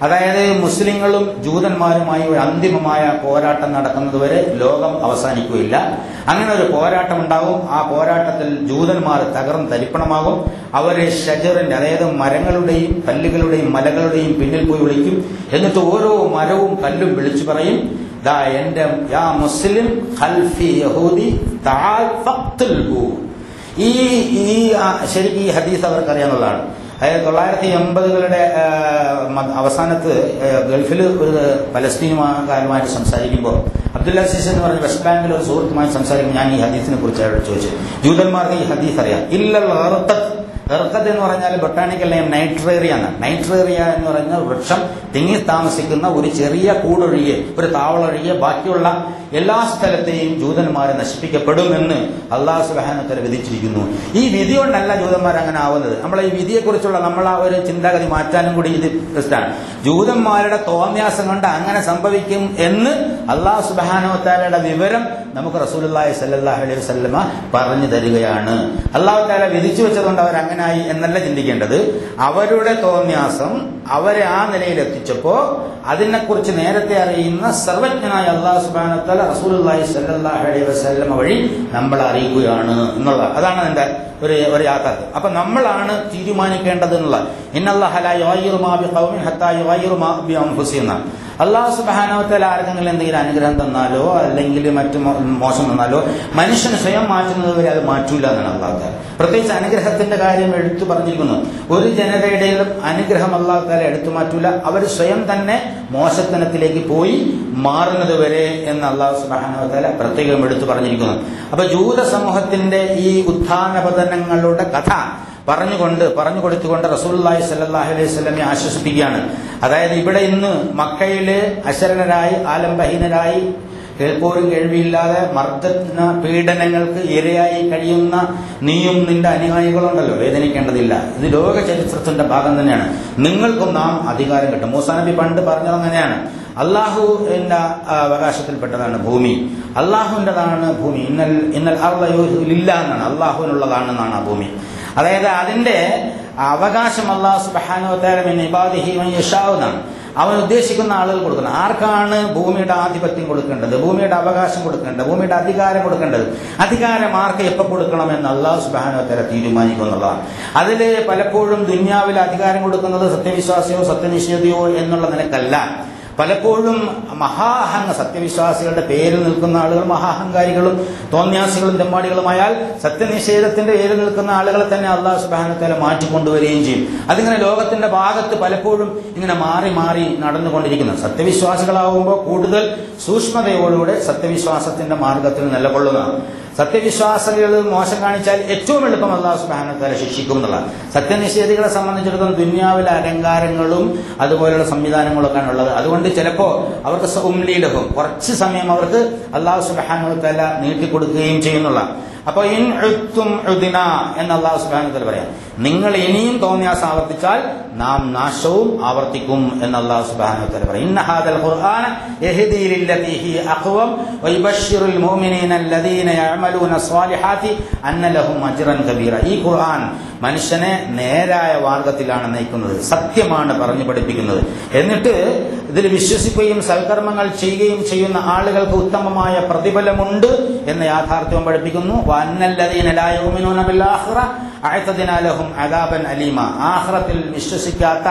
അതായത് മുസ്ലിങ്ങളും ജൂതന്മാരുമായി ഒരു അന്തിമമായ പോരാട്ടം നടക്കുന്നതുവരെ ലോകം അവസാനിക്കുകയില്ല. അങ്ങനെ ഒരു പോരാട്ടം ഉണ്ടാവും. ആ പോരാട്ടത്തിൽ ജൂതന്മാർ തകർന്ന് തരിപ്പണമാകും. അവരെ ഷജറിന്റെ അതായത് മരങ്ങളുടെയും കല്ലുകളുടെയും മലകളുടെയും പിന്നിൽ പോയി വിളിക്കും. എന്നിട്ട് ഓരോ മരവും കല്ലും വിളിച്ചു പറയും, ദാ എന്റെ യാ മുസ്ലിം ഖൽഫി യഹൂദി തആൽ ഫഖ്തുൽഹു. ഈ ശരിക്കും ഈ ഹദീസ് അവർക്കറിയാവുന്നതാണ്. അതായത് 1980-കളുടെ അവസാനത്ത് ഗൾഫിൽ ഒരു പലസ്തീനുകാരുമായിട്ട് സംസാരിക്കുമ്പോൾ അബ്ദുൽ അസീസ് എന്ന് പറഞ്ഞ വെസ്റ്റ് ബാങ്കിൽ ഒരു സുഹൃത്തുമായി സംസാരിക്കുമ്പോൾ ഞാൻ ഈ ഹദീസിനെ കുറിച്ച് അയാളോട് ചോദിച്ചു, ജൂതന്മാർക്ക് ഈ ഹദീസ് അറിയാം? ഇല്ലൽ എർക്കത്ത് എന്ന് പറഞ്ഞാൽ ബൊട്ടാണിക്കൽ നെയിം നൈട്രേറിയ എന്നാണ്. നൈട്രേറിയ എന്ന് പറഞ്ഞാൽ വൃക്ഷം തിങ്ങി താമസിക്കുന്ന ഒരു ചെറിയ കൂടൊഴികെ ഒരു താവളൊഴികെ ബാക്കിയുള്ള എല്ലാ സ്ഥലത്തെയും ജൂതന്മാരെ നശിപ്പിക്കപ്പെടുമെന്ന് അല്ലാഹു സുബ്ഹാനഹു വ തആല വിധിച്ചിരിക്കുന്നു. ഈ വിധി കൊണ്ടല്ല ജൂതന്മാർ അങ്ങനെ ആവുന്നത്. നമ്മളെ ഈ വിധിയെക്കുറിച്ചുള്ള നമ്മളെ ഒരു ചിന്താഗതി മാറ്റാനും കൂടി ഇത് പ്രശ്നമാണ്. ജൂതന്മാരുടെ തോന്യാസം കൊണ്ട് അങ്ങനെ സംഭവിക്കും എന്ന് അല്ലാഹു സുബ്ഹാനഹു വ തആലയുടെ വിവരം നമുക്ക് റസൂലുള്ളാഹി സ്വല്ലല്ലാഹു അലൈഹി വസല്ലമ പറഞ്ഞു തരികയാണ്. അല്ലാഹു തആല വിധിച്ചു വെച്ചതുകൊണ്ട് അവർ അങ്ങനായി എന്നല്ല ചിന്തിക്കേണ്ടത്. അവരുടെ തോന്യാസം അവരെ ആ നിലയിലെത്തിച്ചപ്പോൾ അതിനെക്കുറിച്ച് നേരത്തെ അറിയുന്ന സർവജ്ഞനായ അല്ലാഹു സുബ്ഹാനഹു വ തആല റസൂലുള്ളാഹി സ്വല്ലല്ലാഹു അലൈഹി വസല്ലം വഴി നമ്മളെ അറിയിക്കുകയാണ് എന്നുള്ളത്. അതാണ് അതിന്റെ ഒരു യാഥാർത്ഥ്യം. അപ്പൊ നമ്മളാണ് തീരുമാനിക്കേണ്ടത് എന്നുള്ള ഇന്നല്ലാഹ ലാ യുഗയ്യിറു മാ ബിഖൗമിൻ ഹത്താ യുഗയ്യിറു മാ ബിഅൻഫുസിഹിം. അല്ലാഹു സുബ്ഹാനഹു വ തആല ആർക്കെങ്കിലും എന്തെങ്കിലും അനുഗ്രഹം തന്നാലോ അല്ലെങ്കിൽ മറ്റു മോശം തന്നാലോ മനുഷ്യന് സ്വയം മാറ്റുന്നത് വരെ അത് മാറ്റൂല എന്നാണ് അല്ലാഹു തആല. പ്രത്യേകിച്ച് അനുഗ്രഹത്തിന്റെ കാര്യം എടുത്തു പറഞ്ഞിരിക്കുന്നു. ഒരു ജനതയുടെയും അനുഗ്രഹം അല്ലാഹു തആല എടുത്തു മാറ്റൂല, അവർ സ്വയം തന്നെ മോശത്തനത്തിലേക്ക് പോയി മാറുന്നത് വരെ എന്ന് അല്ലാഹു സുബ്ഹാനഹു വ തആല പ്രത്യേകം എടുത്തു പറഞ്ഞിരിക്കുന്നു. അപ്പൊ ജൂത സമൂഹത്തിന്റെ ഈ ഉത്ഥാനപതനങ്ങളുടെ കഥ പറഞ്ഞു കൊടുത്തുകൊണ്ട് റസൂലുള്ളാഹി സ്വല്ലല്ലാഹു അലൈഹി വസല്ലമയെ ആശ്വസിപ്പിക്കുകയാണ്. അതായത് ഇവിടെ ഇന്ന് മക്കയില് അശരണരായി ആലംബഹീനരായി കേൾപ്പോരും കേൾവിയില്ലാതെ മർദ്ദന പീഡനങ്ങൾക്ക് ഇരയായി കഴിയുന്ന നീയും നിന്റെ അനുയായികളുണ്ടല്ലോ, വേദനിക്കേണ്ടതില്ല. ഇത് ലോക ചരിത്രത്തിന്റെ ഭാഗം തന്നെയാണ്. നിങ്ങൾക്കും നാം അധികാരം കിട്ടും. മൂസാ നബി പണ്ട് പറഞ്ഞത് അങ്ങനെയാണ്. അള്ളാഹുവിന്റെ അവകാശത്തിൽപ്പെട്ടതാണ് ഭൂമി, അള്ളാഹുവിൻ്റെതാണ് ഭൂമി. ഇന്നൽ അർള ലില്ലാഹ് എന്നാണ്, അള്ളാഹുവിനുള്ളതാണെന്നാണ് ആ ഭൂമി. അതായത് അതിന്റെ അവകാശം അല്ലാഹു സുബ്ഹാനഹു വ തആല മിൻ ഇബാദിഹി മൻ യശാഉ എന്നാണ്. അവൻ ഉദ്ദേശിക്കുന്ന ആളുകൾ കൊടുക്കണം. ആർക്കാണ് ഭൂമിയുടെ ആധിപത്യം കൊടുക്കേണ്ടത്, ഭൂമിയുടെ അവകാശം കൊടുക്കേണ്ടത്, ഭൂമിയുടെ അധികാരം കൊടുക്കേണ്ടത്, അധികാരം ആർക്ക് എപ്പോൾ കൊടുക്കണമെന്ന് അല്ലാഹു സുബ്ഹാനഹു വ തആല തീരുമാനിക്കുന്നുള്ളതാണ്. അതിൽ പലപ്പോഴും ദുനിയാവിൽ അധികാരം കൊടുക്കുന്നത് സത്യവിശ്വാസിയോ സത്യനിഷേധിയോ എന്നുള്ള നിലക്കല്ല. പലപ്പോഴും സത്യവിശ്വാസികളുടെ പേരിൽ നിൽക്കുന്ന ആളുകൾ മഹാഹങ്കാരികളും തോന്യാസികളും തെമ്മാടികളുമായാൽ സത്യനിഷേധത്തിന്റെ പേരിൽ നിൽക്കുന്ന ആളുകളെ തന്നെ അല്ലാഹു സുബ്ഹാനഹു വ തആല മാറ്റിക്കൊണ്ടുവരികയും ചെയ്യും. അതിങ്ങനെ ലോകത്തിന്റെ ഭാഗത്ത് പലപ്പോഴും ഇങ്ങനെ മാറി മാറി നടന്നുകൊണ്ടിരിക്കുന്നു. സത്യവിശ്വാസികളാവുമ്പോൾ കൂടുതൽ സൂക്ഷ്മതയോടുകൂടെ സത്യവിശ്വാസത്തിന്റെ മാർഗത്തിൽ നിലകൊള്ളുന്നതാണ്. സത്യവിശ്വാസികൾ മോശം കാണിച്ചാൽ ഏറ്റവും എളുപ്പം അല്ലാഹു സുബ്ഹാനഹു വ തആല ശിക്ഷിക്കും എന്നുള്ളതാണ്. സത്യനിഷേധികളെ സംബന്ധിച്ചിടത്തോളം ദുനിയാവിലെ അലങ്കാരങ്ങളും അതുപോലെയുള്ള സംവിധാനങ്ങളൊക്കെയാണ് ഉള്ളത്. അതുകൊണ്ട് ചിലപ്പോ അവർക്ക് ഉംലീലഹും കുറച്ച് സമയം അവർക്ക് അല്ലാഹു സുബ്ഹാനഹു വ തആല നീട്ടിക്കൊടുക്കുകയും ചെയ്യുന്നുള്ള. അപ്പൊ ഇൻ ഉത്തും ഉദിന എന്ന് അല്ലാഹു സുബ്ഹാനഹു വ തആല പറയാം. നിങ്ങൾ ഇനിയും തോന്നിയാസം ആവർത്തിച്ചാൽ നാം നാശവും ആവർത്തിക്കും എന്ന് അല്ലാഹു സുബ്ഹാനഹു വ തആല പറയും. ഇന്ന ഹാദൽ ഖുർആന യഹ്ദീ ലില്ലതീ ഹിയ അഖ്വം വയുബശ്ശിറുൽ മുഅ്മിനീന അല്ലദീന യഅമലൂന സ്വാലിഹാത്തി അന്ന ലഹും അജ്റൻ കബീറ. ഈ ഖുർആൻ മനുഷ്യനെ നേരായ മാർഗത്തിലാണ് നയിക്കുന്നത്, സത്യമാണ് പറഞ്ഞു പഠിപ്പിക്കുന്നത്. എന്നിട്ട് ഇതിൽ വിശ്വസിക്കുകയും സൽക്കർമ്മങ്ങൾ ചെയ്യുകയും ചെയ്യുന്ന ആളുകൾക്ക് ഉത്തമമായ പ്രതിഫലമുണ്ട് എന്ന യാഥാർത്ഥ്യം പഠിപ്പിക്കുന്നു. വഅന്നല്ലദീന ലാ യുഅ്മിനൂന ബിൽ ആഖിറ അഅ്തദ്നാ ലഹും അദാബൻ അലീമ. ആഖിറത്തിൽ വിശ്വസിക്കാത്ത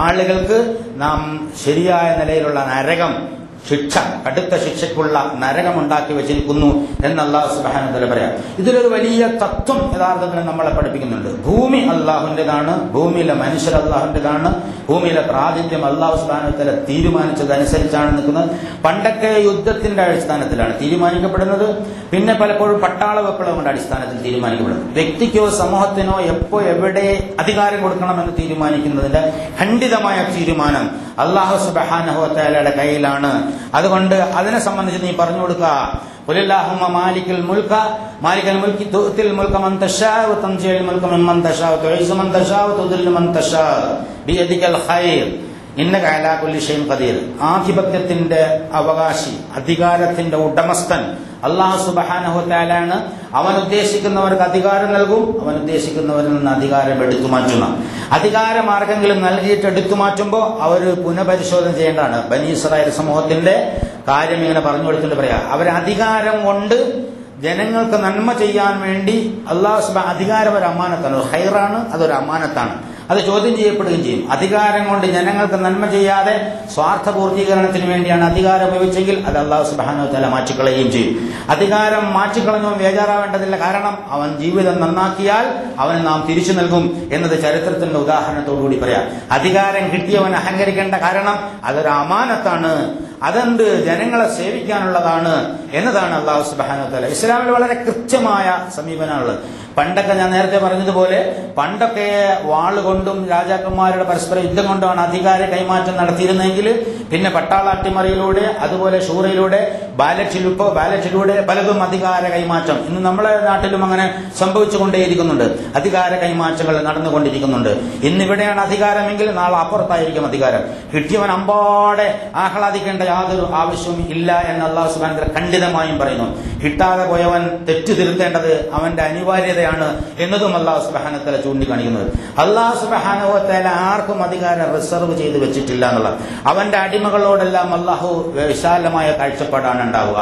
ആളുകൾക്ക് നാം ശരിയായ നിലയിലുള്ള നരകം, ശിക്ഷ, കടുത്ത ശിക്ഷയ്ക്കുള്ള നരകമുണ്ടാക്കി വെച്ചിരിക്കുന്നു എന്ന് അല്ലാഹു സുബ്ഹാനഹു വ തആല പറയാം. ഇതിലൊരു വലിയ തത്വം യഥാർത്ഥത്തിൽ നമ്മളെ പഠിപ്പിക്കുന്നുണ്ട്. ഭൂമി അല്ലാഹുവിൻ്റെതാണ്, ഭൂമിയിലെ മനുഷ്യർ അല്ലാഹുവിൻ്റെതാണ്, ഭൂമിയിലെ പ്രാതിനിധ്യം അല്ലാഹു സുബ്ഹാനഹു വ തആല തീരുമാനിച്ചതനുസരിച്ചാണ് നിൽക്കുന്നത്. പണ്ടൊക്കെ യുദ്ധത്തിന്റെ അടിസ്ഥാനത്തിലാണ് തീരുമാനിക്കപ്പെടുന്നത്, പിന്നെ പലപ്പോഴും പട്ടാള വിപ്ലവങ്ങളുടെ അടിസ്ഥാനത്തിൽ തീരുമാനിക്കപ്പെടുന്നത്. വ്യക്തിക്കോ സമൂഹത്തിനോ എപ്പോ എവിടെ അധികാരം കൊടുക്കണമെന്ന് തീരുമാനിക്കുന്നതിന്റെ ഖണ്ഡിതമായ തീരുമാനം അല്ലാഹു സുബ്ഹാനഹു വ തആലയുടെ കയ്യിലാണ്. അതുകൊണ്ട് അതിനെ സംബന്ധിച്ച് നീ പറഞ്ഞു കൊടുക്കുക. ഖുലില്ലാഹുമ്മ മാലിക്കൽ മുൽക്കി തുഅ്തിൽ മുൽക മൻ തശാഉ വതൻസിഉൽ മുൽക മിമ്മൻ തശാഉ വതുഇസ്സു മൻ തശാഉ വതുദില്ലു മൻ തശാഉ ബിയദികൽ ഖൈർ ഇന്നക അലാ കുല്ലി ഷൈഇൻ ഖദീർ. ആധിപത്യത്തിന്റെ അവകാശി, അധികാരത്തിന്റെ ഉടമസ്ഥൻ അല്ലാഹു സുബ്ഹാനഹു വ തആലയാണ്. അവൻ ഉദ്ദേശിക്കുന്നവർക്ക് അധികാരം നൽകും, അവൻ ഉദ്ദേശിക്കുന്നവരിൽ നിന്ന് അധികാരം എടുത്തു മാറ്റുന്ന. അധികാരം ആർക്കെങ്കിലും നൽകിയിട്ട് എടുത്തു മാറ്റുമ്പോൾ അവർ പുനഃപരിശോധന ചെയ്യേണ്ടതാണ്. ബനി ഇസ്രായേൽ സമൂഹത്തിന്റെ കാര്യം ഇങ്ങനെ പറഞ്ഞു കൊടുത്തിട്ട് പറയാം. അവർ അധികാരം കൊണ്ട് ജനങ്ങൾക്ക് നന്മ ചെയ്യാൻ വേണ്ടി അല്ലാഹു സുബ്ഹാനഹു അധികാരം ഒരു അമാനത്താണ്, ഖൈറാണ്, അതൊരു അമാനത്താണ്. അത് ചോദ്യം ചെയ്യപ്പെടുകയും ചെയ്യും. അധികാരം കൊണ്ട് ജനങ്ങൾക്ക് നന്മ ചെയ്യാതെ സ്വാർത്ഥ പൂർത്തീകരണത്തിന് വേണ്ടിയാണ് അധികാരം ഉപയോഗിച്ചെങ്കിൽ അത് അല്ലാഹു സുബ്ഹാനഹു വ തആല മാറ്റിക്കളയുകയും ചെയ്യും. അധികാരം മാറ്റിക്കളഞ്ഞോ ബേജാറാവേണ്ടതില്ല. കാരണം അവൻ ജീവിതം നന്നാക്കിയാൽ അവന് നാം തിരിച്ചു നൽകും എന്നത് ചരിത്രത്തിന്റെ ഉദാഹരണത്തോടുകൂടി പറയാം. അധികാരം കിട്ടിയവൻ അഹങ്കരിക്കേണ്ട, കാരണം അതൊരു അമാനത്താണ്, അതെന്ത് ജനങ്ങളെ സേവിക്കാനുള്ളതാണ് എന്നതാണ് അല്ലാഹു സുബ്ഹാനഹു വ തആല. ഇസ്ലാമിൽ വളരെ കൃത്യമായ സമീപനമാണുള്ളത്. പണ്ടൊക്കെ ഞാൻ നേരത്തെ പറഞ്ഞതുപോലെ പണ്ടൊക്കെ വാളുകൊണ്ടും രാജാക്കന്മാരുടെ പരസ്പര യുദ്ധം കൊണ്ടുമാണ് അധികാര കൈമാറ്റം നടത്തിയിരുന്നെങ്കിൽ പിന്നെ പട്ടാള അട്ടിമറിയിലൂടെ അതുപോലെ ഷൂറയിലൂടെ ബാലറ്റിലൂടെ പലതും അധികാര കൈമാറ്റം ഇന്ന് നമ്മളെ നാട്ടിലും അങ്ങനെ സംഭവിച്ചുകൊണ്ടേയിരിക്കുന്നുണ്ട്. അധികാര കൈമാറ്റങ്ങൾ നടന്നുകൊണ്ടിരിക്കുന്നുണ്ട്. ഇന്നിവിടെയാണ് അധികാരമെങ്കിൽ നാളെ അപ്പുറത്തായിരിക്കും അധികാരം. കിട്ടിയവൻ അമ്പാടെ ആഹ്ലാദിക്കേണ്ട യാതൊരു ആവശ്യവും ഇല്ല എന്ന് അല്ലാഹു സുബ്ഹാനഹു വ തആല ഖണ്ഡിതമായും പറയുന്നു. കിട്ടാതെ പോയവൻ തെറ്റ് തിരുത്തേണ്ടത് അവന്റെ അനിവാര്യതയാണ് എന്നതും അല്ലാഹു സുബ്ഹാനഹു വ തആല ചൂണ്ടിക്കാണിക്കുന്നത്. അല്ലാഹു സുബ്ഹാനഹു വ തആല ആർക്കും അധികാരം റിസർവ് ചെയ്ത് വെച്ചിട്ടില്ല എന്നുള്ളത്. അവന്റെ അടിമകളോടെല്ലാം അല്ലാഹു വിശാലമായ കാഴ്ചപ്പാടാണ് ഉണ്ടാവുക.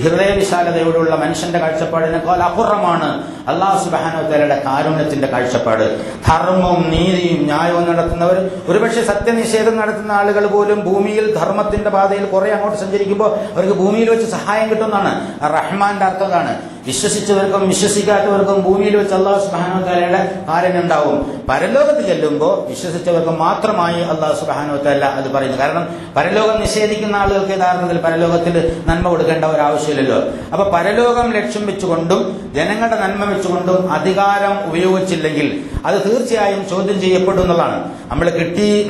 ഹൃദയ വിശാലതയോടുള്ള മനുഷ്യന്റെ കാഴ്ചപ്പാടിനേക്കാൾ അപ്പുറമാണ് അല്ലാഹു സുബ്ഹാനഹു വ തആലയുടെ കാരുണ്യത്തിന്റെ കാഴ്ചപ്പാട്. ധർമ്മവും നീതിയും ന്യായവും നടത്തുന്നവർ, ഒരുപക്ഷെ സത്യനിഷേധം നടത്തുന്ന ആളുകൾ പോലും ഭൂമിയിൽ ധർമ്മത്തിന്റെ പാതയിൽ കുറെ അങ്ങോട്ട് സഞ്ചരിക്കുമ്പോൾ അവർക്ക് ഭൂമിയിൽ വെച്ച് സഹായം കിട്ടുന്നതാണ്. റഹ്മാന്റെ അർത്ഥം എന്താണ്? വിശ്വസിച്ചവർക്കും വിശ്വസിക്കാത്തവർക്കും ഭൂമിയിൽ വെച്ച് അല്ലാഹു സുബ്ഹാനഹു വ തആലയുടെ കാരുണ്യം ഉണ്ടാവും. പരലോകത്ത് ചെല്ലുമ്പോൾ വിശ്വസിച്ചവർക്ക് മാത്രമായി അല്ലാഹു സുബ്ഹാനഹു വ തആല അത് പറയുന്നു. കാരണം പരലോകം നിഷേധിക്കുന്ന ആളുകൾക്ക് യഥാർത്ഥത്തിൽ പരലോകത്തിൽ നന്മ കൊടുക്കേണ്ട ഒരു ആവശ്യമില്ലല്ലോ. അപ്പൊ പരലോകം ലക്ഷ്യം വെച്ചുകൊണ്ടും ജനങ്ങളുടെ നന്മ വെച്ചുകൊണ്ടും അധികാരം ഉപയോഗിച്ചില്ലെങ്കിൽ അത് തീർച്ചയായും ചോദ്യം ചെയ്യപ്പെടും എന്നുള്ളതാണ്. നമ്മൾ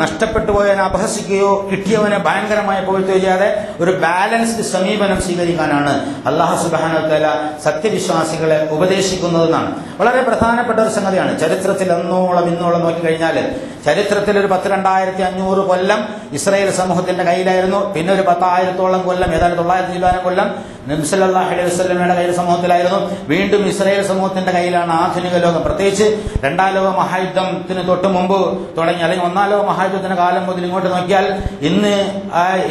നഷ്ടപ്പെട്ടു പോയവനെ അപഹസിക്കുകയോ കിട്ടിയവനെ ഭയങ്കരമായി പുകഴ്ത്തുകയോ ചെയ്യാതെ ഒരു ബാലൻസ്ഡ് സമീപനം സ്വീകരിക്കാനാണ് അല്ലാഹു സുബ്ഹാനഹു വ തആല സത്യവിശ്വാസികളെ ഉപദേശിക്കുന്നതെന്നാണ്. വളരെ പ്രധാനപ്പെട്ട ഒരു സംഗതിയാണ്. ചരിത്രത്തിൽ ഇന്നോളം നോക്കിക്കഴിഞ്ഞാൽ ചരിത്രത്തിൽ ഒരു 12,500 കൊല്ലം ഇസ്രായേൽ സമൂഹത്തിന്റെ കയ്യിലായിരുന്നു. പിന്നെ ഒരു 10,000-ഓളം കൊല്ലം, ഏതാണ്ട് 900 കൊല്ലം നബി സല്ലല്ലാഹു അലൈഹി വസല്ലമയുടെ കയ്യിൽ സമൂഹത്തിലായിരുന്നു. വീണ്ടും ഇസ്രായേൽ സമൂഹത്തിന്റെ കയ്യിലാണ് ആധുനിക ലോകം. പ്രത്യേകിച്ച് 2ാം ലോക മഹായുദ്ധത്തിന് തൊട്ട് മുമ്പ് തുടങ്ങി, അല്ലെങ്കിൽ 1ാം ലോക മഹായുദ്ധത്തിന്റെ കാലം മുതൽ ഇങ്ങോട്ട് നോക്കിയാൽ ഇന്ന്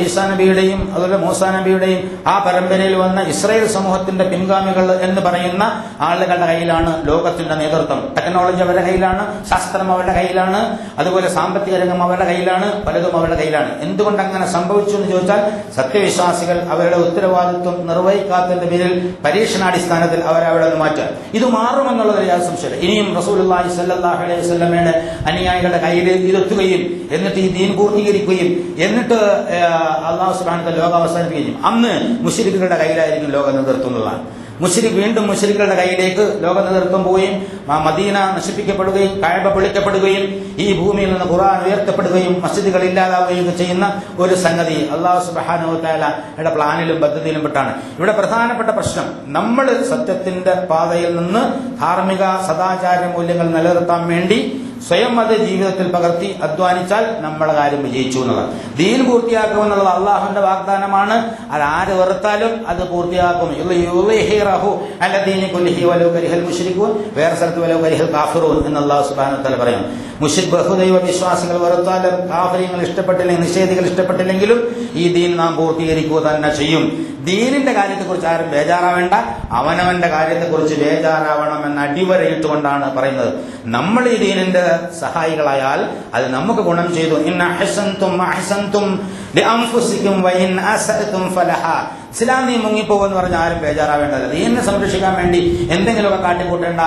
ഈസാ നബിയുടെയും അതുപോലെ മൂസാ നബിയുടെയും ആ പരമ്പരയിൽ വന്ന ഇസ്രായേൽ സമൂഹത്തിന്റെ പിൻഗാമികൾ എന്ന് പറയുന്ന ആളുകളുടെ കയ്യിലാണ് ലോകത്തിന്റെ നേതൃത്വം. ടെക്നോളജി അവരുടെ കയ്യിലാണ്, ശാസ്ത്രം അവരുടെ കയ്യിലാണ്, അതുപോലെ സാമ്പത്തിക രംഗം അവരുടെ കയ്യിലാണ്, പലതും അവരുടെ കയ്യിലാണ്. എന്തുകൊണ്ട് അങ്ങനെ സംഭവിച്ചു എന്ന് ചോദിച്ചാൽ സത്യവിശ്വാസികൾ അവരുടെ ഉത്തരവാദിത്വം നിർവഹിക്കാത്തതിന്റെ പേരിൽ പരീക്ഷണാടിസ്ഥാനത്തിൽ അവരവിടെ നിന്ന് മാറ്റുക. ഇത് മാറുമെന്നുള്ളത് യാതൊരു സംശയമില്ല. ഇനിയും റസൂലുള്ളാഹി സ്വല്ലല്ലാഹു അലൈഹി വസല്ലമയുടെ അനുയായികളുടെ കയ്യിൽ ഇതെത്തുകയും എന്നിട്ട് ഈ ദീൻ പൂർത്തീകരിക്കുകയും എന്നിട്ട് അല്ലാഹു സുബ്ഹാനഹു വ തആല ലോകം അവസാനിപ്പിക്കുകയും ചെയ്യും. അന്ന് മുശ്രിക്കുകളുടെ കയ്യിലായിരിക്കും ലോക നേതൃത്വം എന്നുള്ളതാണ്. വീണ്ടും മുശ്രിക്കുകളുടെ കയ്യിലേക്ക് ലോക നേതൃത്വം പോവുകയും മദീന നശിപ്പിക്കപ്പെടുകയും കഅബ പൊളിക്കപ്പെടുകയും ഈ ഭൂമിയിൽ നിന്ന് ഖുർആൻ ഉയർത്തപ്പെടുകയും മസ്ജിദുകൾ ഇല്ലാതാവുകയും ചെയ്യുന്ന ഒരു സംഗതി അല്ലാഹു സുബ്ഹാനഹു വ തആലയുടെ പ്ലാനിലും പദ്ധതിയിലും പെട്ടാണ്. ഇവിടെ പ്രധാനപ്പെട്ട പ്രശ്നം, നമ്മൾ സത്യത്തിന്റെ പാതയിൽ നിന്ന് ധാർമ്മിക സദാചാര മൂല്യങ്ങൾ നിലനിർത്താൻ വേണ്ടി സ്വയം അത് ജീവിതത്തിൽ പകർത്തി അധ്വാനിച്ചാൽ നമ്മുടെ കാര്യം വിജയിച്ചു എന്നുള്ളത്. ദീൻ പൂർത്തിയാക്കുമെന്നുള്ളത് അള്ളാഹുവിന്റെ വാഗ്ദാനമാണ്. അത് ആര് വെറുത്താലും അത് പൂർത്തിയാക്കും. വേറെ സ്ഥലത്ത് വലൗ കരിഹൽ കാഫിറൂൻ എന്ന് അല്ലാഹു സുബ്ഹാനഹു വ തആല പറയുന്നു. മുശ്രിക് ബഹുദൈവ വിശ്വാസികൾ വെറുത്താലും കാഫിര്യങ്ങൾ ഇഷ്ടപ്പെട്ടില്ലെങ്കിൽ, നിഷേധികൾ ഇഷ്ടപ്പെട്ടില്ലെങ്കിലും ഈ ദീൻ നാം പൂർത്തീകരിക്കുക തന്നെ ചെയ്യും. ദീനിന്റെ കാര്യത്തെക്കുറിച്ച് ആരും ബേജാറാവേണ്ട, അവനവന്റെ കാര്യത്തെക്കുറിച്ച് ബേജാറാവണമെന്ന് അടിവരയിട്ടുകൊണ്ടാണ് പറയുന്നത്. നമ്മൾ ഈ ദീനിന്റെ സഹായികളായാൽ അത് നമുക്ക് ഗുണം ചെയ്തു. ഇന്ന അഹ്സൻതും അഹ്സൻതും ലിഅൻഫുസികും വഇൻ അസഅതും ഫലഹാ. ഇസ്ലാം നീ മുങ്ങിപ്പോകുമെന്ന് പറഞ്ഞ ആരും ബേജാറാവേണ്ടത്. ദീനിനെ സംരക്ഷിക്കാൻ വേണ്ടി എന്തെങ്കിലുമൊക്കെ കാട്ടിക്കൂട്ടേണ്ട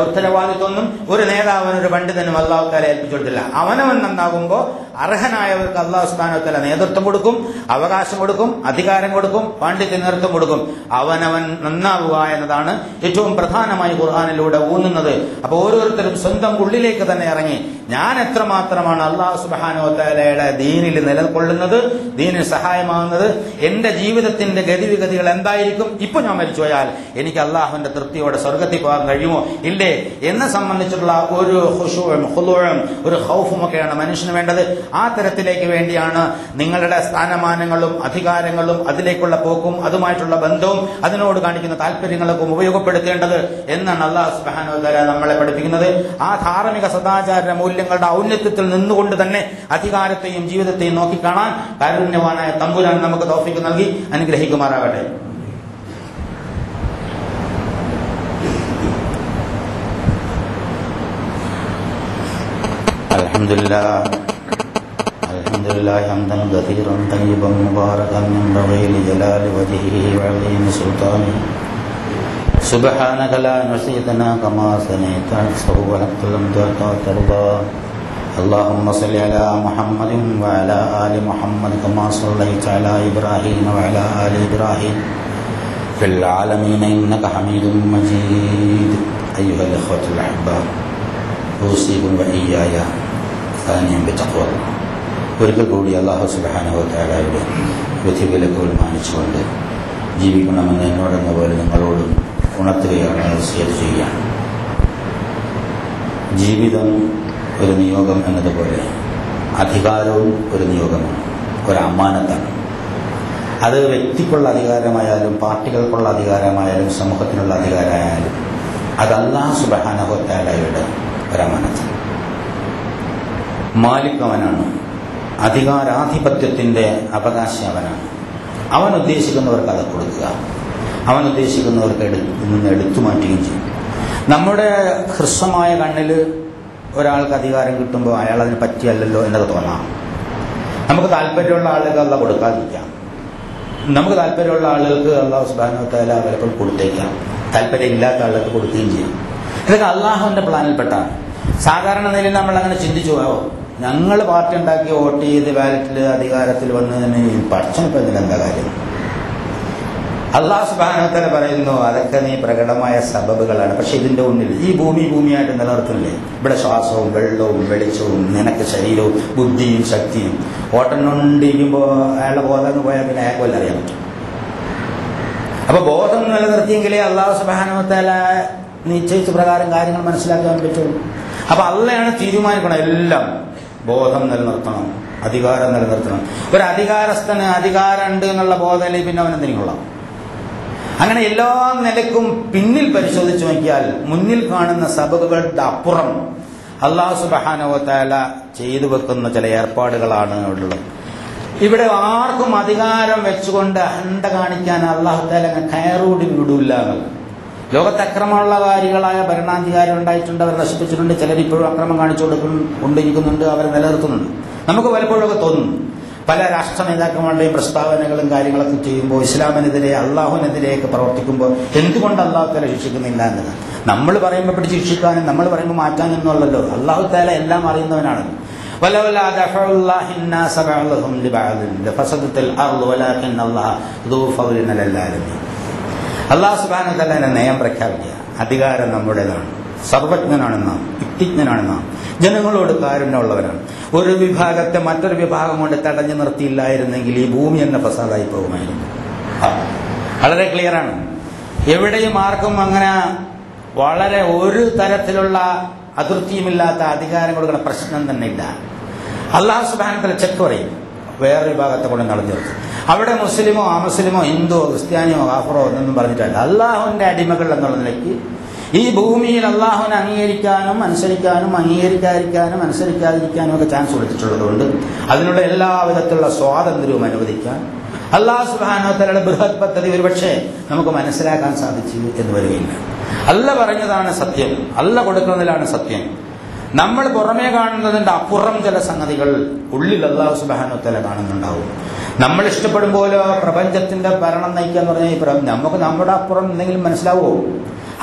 ഉത്തരവാദിത്വമൊന്നും ഒരു നേതാവിനും ഒരു പണ്ഡിതനും അല്ലാഹു തആല ഏൽപ്പിച്ചു കൊടുത്തില്ല. അവനവൻ നന്നാകുമ്പോൾ അർഹനായവർക്ക് അല്ലാഹു സുബ്ഹാനഹു വ തആല നേതൃത്വം കൊടുക്കും, അവകാശം കൊടുക്കും, അധികാരം കൊടുക്കും, പാണ്ഡിത്യ നേതൃത്വം കൊടുക്കും. അവനവൻ നന്നാവുക എന്നതാണ് ഏറ്റവും പ്രധാനമായി ഖുർആനിലൂടെ ഊന്നുന്നത്. അപ്പൊ ഓരോരുത്തരും സ്വന്തം ഉള്ളിലേക്ക് തന്നെ ഇറങ്ങി ഞാൻ എത്രമാത്രമാണ് അല്ലാഹു സുബ്ഹാനഹു വ തആലയുടെ ദീനിൽ നിലകൊള്ളുന്നത്, ദീനിന് സഹായമാകുന്നത്, എന്റെ ജീവിതത്തിന്റെ ഗതിവിഗതികൾ എന്തായിരിക്കും, ഇപ്പൊ ഞാൻ മരിച്ചുപോയാൽ എനിക്ക് അള്ളാഹുവിന്റെ തൃപ്തിയോടെ സ്വർഗത്തിൽ പോകാൻ കഴിയുമോ ഇല്ലേ എന്നെ സംബന്ധിച്ചിട്ടുള്ള ഒരു ഖുശൂഉം ഖുളൂഉം ഒരു ഖൗഫും ഒക്കെയാണ് മനുഷ്യന് വേണ്ടത്. ആ തരത്തിലേക്ക് വേണ്ടിയാണ് നിങ്ങളുടെ സ്ഥാനമാനങ്ങളും അധികാരങ്ങളും അതിലേക്കുള്ള പോക്കും അതുമായിട്ടുള്ള ബന്ധവും അതിനോട് കാണിക്കുന്ന താല്പര്യങ്ങളൊക്കെ ഉപയോഗപ്പെടുത്തേണ്ടത് എന്നാണ് അല്ലാഹു സുബ്ഹാനഹു വ തആല നമ്മളെ പഠിപ്പിക്കുന്നത്. ആ ധാർമ്മിക സദാചാര മൂല്യങ്ങളുടെ ഔന്നത്യത്തിൽ നിന്നുകൊണ്ട് തന്നെ അധികാരത്തെയും ജീവിതത്തെയും നോക്കിക്കാണാൻ കാരുണ്യവാനായ തമ്പുരാൻ നമുക്ക് തൗഫീഖ് നൽകി അനുഗ്രഹിക്കുമാറാകട്ടെ. അൽഹംദുലില്ലാഹി ഹംദൻ കസീറൻ തയ്യിബൻ മുബാറകൻ യൻബഗി ലിജലാലി വജ്ഹിഹി വഅളീമി സുൽത്താനിഹി സുബ്ഹാനക ലാ നുഹ്സീ സനാഅൻ കമാ സനൈത സവ്വ ലകം തർദാ. اللهم صل على محمد وعلى آل محمد كما صليت على إبراهيم وعلى آل إبراهيم في العالمين إنك حميد مجيد. أيها الإخوة الأحباب أوصيكم وإياي ثانيا بتقوى الله. ഒരിക്കൽ കൂടി അല്ലാഹു സുബ്ഹാനഹു വ തആലയുടെ വിധിവിലക്കുകൾ മാനിച്ചുകൊണ്ട് ജീവിക്കണമെന്ന് എന്നോടെന്ന പോലെ നിങ്ങളോടും ഉണർത്തുകയാണ്, വസിയത്ത് ചെയ്യുകയാണ്. ജീവിതം ഒരു നിയോഗം എന്നതുപോലെ അധികാരവും ഒരു നിയോഗമാണ്, ഒരു അമാനത്താണ്. അത് വ്യക്തിക്കുള്ള അധികാരമായാലും പാർട്ടികൾക്കുള്ള അധികാരമായാലും സമൂഹത്തിനുള്ള അധികാരമായാലും അത് അല്ലാഹു സുബ്ഹാനഹു വ തആലയുടെ ഒരമാനത്ത്. മാലിക് അവനാണ്, അധികാരാധിപത്യത്തിന്റെ അവകാശി അവനാണ്. അവൻ ഉദ്ദേശിക്കുന്നവർക്ക് അത് കൊടുക്കുക, അവൻ ഉദ്ദേശിക്കുന്നവർക്ക് നിന്ന് എടുത്തു മാറ്റുകയും ചെയ്യും. നമ്മുടെ ഹ്രസ്വമായ കണ്ണിൽ ഒരാൾക്ക് അധികാരം കിട്ടുമ്പോൾ അയാൾ അതിന് പറ്റിയല്ലോ എന്നൊക്കെ തോന്നാം. നമുക്ക് താല്പര്യമുള്ള ആളുകൾക്ക് അള്ളാഹ് കൊടുക്കാതിരിക്കാം, നമുക്ക് താല്പര്യമുള്ള ആളുകൾക്ക് അള്ളാഹു സുബ്ഹാനഹു വ തആല പലപ്പോഴും കൊടുത്തേക്കാം, താല്പര്യമില്ലാത്ത ആളുകൾക്ക് കൊടുക്കുകയും ചെയ്യും. ഇതൊക്കെ അള്ളാഹുവിന്റെ പ്ലാനിൽപ്പെട്ടാണ്. സാധാരണ നിലയിൽ നമ്മൾ അങ്ങനെ ചിന്തിച്ചു പോകാവോ, ഞങ്ങൾ പാർട്ടി ഉണ്ടാക്കി വോട്ട് ചെയ്ത് ബാലറ്റിൽ അധികാരത്തിൽ വന്നതിന് പഠിച്ചപ്പോൾ ഇതിലെന്താ കാര്യം? അള്ളാഹു സുബ്ഹാനഹു വ തആല പറയുന്നു അതൊക്കെ നീ പ്രകടമായ സബബുകളാണ്. പക്ഷെ ഇതിന്റെ മുന്നിൽ ഈ ഭൂമിയായിട്ട് നിലനിർത്തുന്നില്ലേ, ഇവിടെ ശ്വാസവും വെള്ളവും വെളിച്ചവും നിനക്ക് ശരീരവും ബുദ്ധിയും ശക്തിയും. ഓട്ടനുണ്ടിരിക്കുമ്പോൾ അയാളുടെ ബോധം പോയാൽ പിന്നെ അയാൾക്ക് വല്ല അറിയാൻ പറ്റും. അപ്പൊ ബോധം നിലനിർത്തിയെങ്കിലേ അള്ളാഹു സുബ്ഹാനഹു വ തആല നിശ്ചയിച്ച പ്രകാരം കാര്യങ്ങൾ മനസ്സിലാക്കാൻ പറ്റുള്ളൂ. അപ്പൊ അള്ളയാണ് തീരുമാനിക്കണം എല്ലാം. ബോധം നിലനിർത്തണം, അധികാരം നിലനിർത്തണം. ഒരു അധികാരസ്ഥന് അധികാരം ഉണ്ട് എന്നുള്ള ബോധം പിന്നെ അവനെന്തെങ്കിലും കൊള്ളാം. അങ്ങനെ എല്ലാ നിലക്കും പിന്നിൽ പരിശോധിച്ചു നോക്കിയാൽ മുന്നിൽ കാണുന്ന സബബുകളുടെ അപ്പുറം അല്ലാഹു സുബ്ഹാനഹു വ തആല ചെയ്തു വെക്കുന്ന ചില ഏർപ്പാടുകളാണ് ഉള്ളത്. ഇവിടെ ആർക്കും അധികാരം വെച്ചുകൊണ്ട് അഹന്ത കാണിക്കാൻ അല്ലാഹു തആല കയറൂടി വിടൂല്ല. ലോകത്ത് അക്രമമുള്ളകാരികളായ ഭരണാധികാരികൾ ഉണ്ടായിട്ടുണ്ട്, അവർ നശിപ്പിച്ചിട്ടുണ്ട്. ചിലരിപ്പോഴും അക്രമം കാണിച്ചുകൊണ്ടിരിക്കുന്നുണ്ട്, അവരെ നിലനിർത്തുന്നുണ്ട്. നമുക്ക് പലപ്പോഴൊക്കെ തോന്നുന്നു പല രാഷ്ട്ര നേതാക്കന്മാരുടെയും പ്രസ്താവനകളും കാര്യങ്ങളൊക്കെ ചെയ്യുമ്പോൾ ഇസ്ലാമിനെതിരെ അള്ളാഹുവിനെതിരെയൊക്കെ പ്രവർത്തിക്കുമ്പോൾ എന്തുകൊണ്ട് അള്ളാഹു തആല ശിക്ഷിക്കുന്നില്ല എന്നത്. നമ്മൾ പറയുമ്പോൾ പിടിച്ച് ശിക്ഷിക്കാനും നമ്മൾ പറയുമ്പോൾ മാറ്റാനും ഒന്നുമല്ലല്ലോ. അള്ളാഹു തആല എല്ലാം അറിയുന്നവനാണ്. വലൗലാ ദഫഉല്ലാഹി الناس بعضهم لبعض لفسدت الارض ولكن الله ذو فضل على العالمين. അല്ലാഹു സുബ്ഹാനഹു വ തആല നയം പ്രഖ്യാപിക്കുക, അധികാരം നമ്മുടേതാണ്, സർവജ്ഞനാണ് നാം, യുക്തിജ്ഞനാണ് നാം, ജനങ്ങളോട് കാരുണ്യമുള്ളവരാണ്. ഒരു വിഭാഗത്തെ മറ്റൊരു വിഭാഗം കൊണ്ട് തടഞ്ഞു നിർത്തിയില്ലായിരുന്നെങ്കിൽ ഈ ഭൂമി എന്ന ഫസാദായി പോകുമായിരുന്നു. വളരെ ക്ലിയറാണ്. എവിടെയും ആർക്കും അങ്ങനെ വളരെ ഒരു തരത്തിലുള്ള അതിർത്തിയുമില്ലാത്ത അധികാരം കൊടുക്കുന്ന പ്രശ്നം തന്നെ ഇല്ല. അല്ലാഹു സുബ്ഹാനഹു വ തആല ചെക്ക് പറയും, വേറെ വിഭാഗത്തെ കൊണ്ട് നടന്നു നിർത്തും. അവിടെ മുസ്ലിമോ അമുസ്ലിമോ ഹിന്ദുവോ ക്രിസ്ത്യാനിയോ കാഫറോ എന്നൊന്നും പറഞ്ഞിട്ടല്ല. അള്ളാഹുവിന്റെ അടിമകൾ എന്നുള്ള നിലയ്ക്ക് ഈ ഭൂമിയിൽ അള്ളാഹുവിനെ അംഗീകരിക്കാനും അനുസരിക്കാനും അംഗീകരിക്കാതിരിക്കാനും അനുസരിക്കാതിരിക്കാനും ഒക്കെ ചാൻസ് കൊടുത്തിട്ടുള്ളതുകൊണ്ട് അതിനുള്ള എല്ലാ വിധത്തിലുള്ള സ്വാതന്ത്ര്യവും അനുവദിക്കാൻ അല്ലാഹു സുബ്ഹാനഹു വ തആലയുടെ ബൃഹത് പദ്ധതി ഒരുപക്ഷെ നമുക്ക് മനസ്സിലാക്കാൻ സാധിച്ചു എന്ന് വരികയില്ല. അല്ല പറഞ്ഞതാണ് സത്യം, അല്ല കൊടുക്കുന്നതിലാണ് സത്യം. നമ്മൾ പുറമേ കാണുന്നതിന്റെ അപ്പുറം ചില സംഗതികൾ ഉള്ളിൽ അല്ലാഹു സുബ്ഹാനഹു വ തആല കാണുന്നുണ്ടാവും. നമ്മൾ ഇഷ്ടപ്പെടും പോലെ പ്രപഞ്ചത്തിന്റെ ഭരണം നയിക്കാന്ന് പറഞ്ഞാൽ നമുക്ക് നമ്മുടെ അപ്പുറം എന്തെങ്കിലും മനസ്സിലാവുമോ?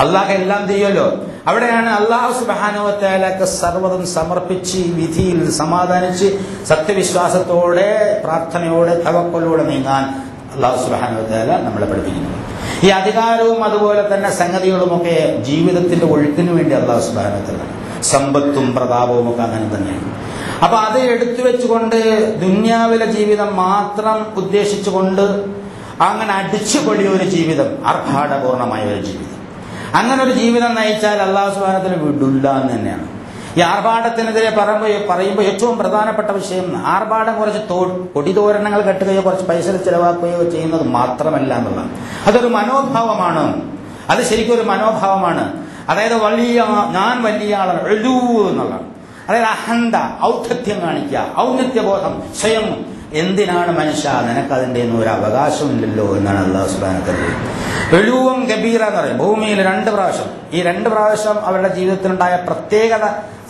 അള്ളാഹ് എല്ലാം ചെയ്യുമല്ലോ. അവിടെയാണ് അല്ലാഹു സുബ്ഹാനഹു വ തആലക്ക് സർവ്വതും സമർപ്പിച്ച് വിധിയിൽ സമാധാനിച്ച് സത്യവിശ്വാസത്തോടെ പ്രാർത്ഥനയോടെ തവക്കലോടെ നീങ്ങാൻ അല്ലാഹു സുബ്ഹാനഹു വ തആല നമ്മളെ പഠിപ്പിക്കുന്നു. ഈ അധികാരവും അതുപോലെ തന്നെ സംഗതികളുമൊക്കെ ജീവിതത്തിന്റെ ഒഴുക്കിന് വേണ്ടി അല്ലാഹു സുബ്ഹാനഹു വ തആല, സമ്പത്തും പ്രതാപവും ഒക്കെ അങ്ങനെ തന്നെയാണ്. അപ്പൊ അത് എടുത്തു വെച്ചുകൊണ്ട് ദുന്യാവിലെ ജീവിതം മാത്രം ഉദ്ദേശിച്ചുകൊണ്ട് അങ്ങനെ അടിച്ചുപൊളിയ ഒരു ജീവിതം, ആർഭാടപൂർണമായ ഒരു ജീവിതം, അങ്ങനെ ഒരു ജീവിതം നയിച്ചാൽ അല്ലാഹു സുബ്ഹാനഹു വ തആല വിടില്ല എന്ന് തന്നെയാണ്. ഈ ആർഭാടത്തിനെതിരെ പറയുമ്പോൾ ഏറ്റവും പ്രധാനപ്പെട്ട വിഷയം ആർഭാടം കുറച്ച് കൊടിതോരണങ്ങൾ കെട്ടുകയോ കുറച്ച് പൈസ ചെലവാക്കുകയോ ചെയ്യുന്നത് മാത്രമല്ല എന്നുള്ളതാണ്. അതൊരു മനോഭാവമാണ്. അത് ശരിക്കും ഒരു മനോഭാവമാണ്. അതായത് ഞാൻ വലിയ ആളാണ് എന്നുള്ളതാണ്. അതായത് അഹന്ത, ഔദ്ധത്യം കാണിക്കുക, ഔന്നത്യബോധം, സ്വയം. എന്തിനാണ് മനുഷ്യ, നിനക്കതിൻ്റെ ഒന്നും ഒരു അവകാശമില്ലല്ലോ എന്നാണ് അല്ലാഹു സുബ്ഹാനഹു വ തആല. എഴുവം ഗബീറ എന്ന് പറയും. ഭൂമിയിൽ 2 പ്രാവശ്യം, ഈ 2 പ്രാവശ്യം അവരുടെ ജീവിതത്തിലുണ്ടായ പ്രത്യേകത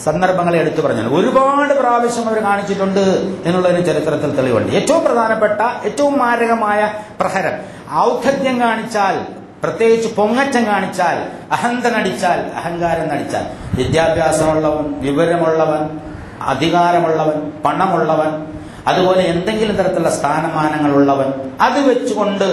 സന്ദർഭങ്ങളെ എടുത്തു പറഞ്ഞാൽ ഒരുപാട് പ്രാവശ്യം അവർ കാണിച്ചിട്ടുണ്ട് എന്നുള്ളതിന് ചരിത്രത്തിൽ തെളിവുണ്ട്. ഏറ്റവും പ്രധാനപ്പെട്ട ഏറ്റവും മാരകമായ പ്രഹരം ഔദ്ധത്യം കാണിച്ചാൽ, പ്രത്യേകിച്ച് പൊങ്ങച്ചം കാണിച്ചാൽ, അഹന്ത നടിച്ചാൽ, അഹങ്കാരം നടിച്ചാൽ, വിദ്യാഭ്യാസമുള്ളവൻ, വിവരമുള്ളവൻ, അധികാരമുള്ളവൻ, പണമുള്ളവൻ, അതുപോലെ എന്തെങ്കിലും തരത്തിലുള്ള സ്ഥാനമാനങ്ങളുള്ളവൻ, അത് വെച്ചുകൊണ്ട്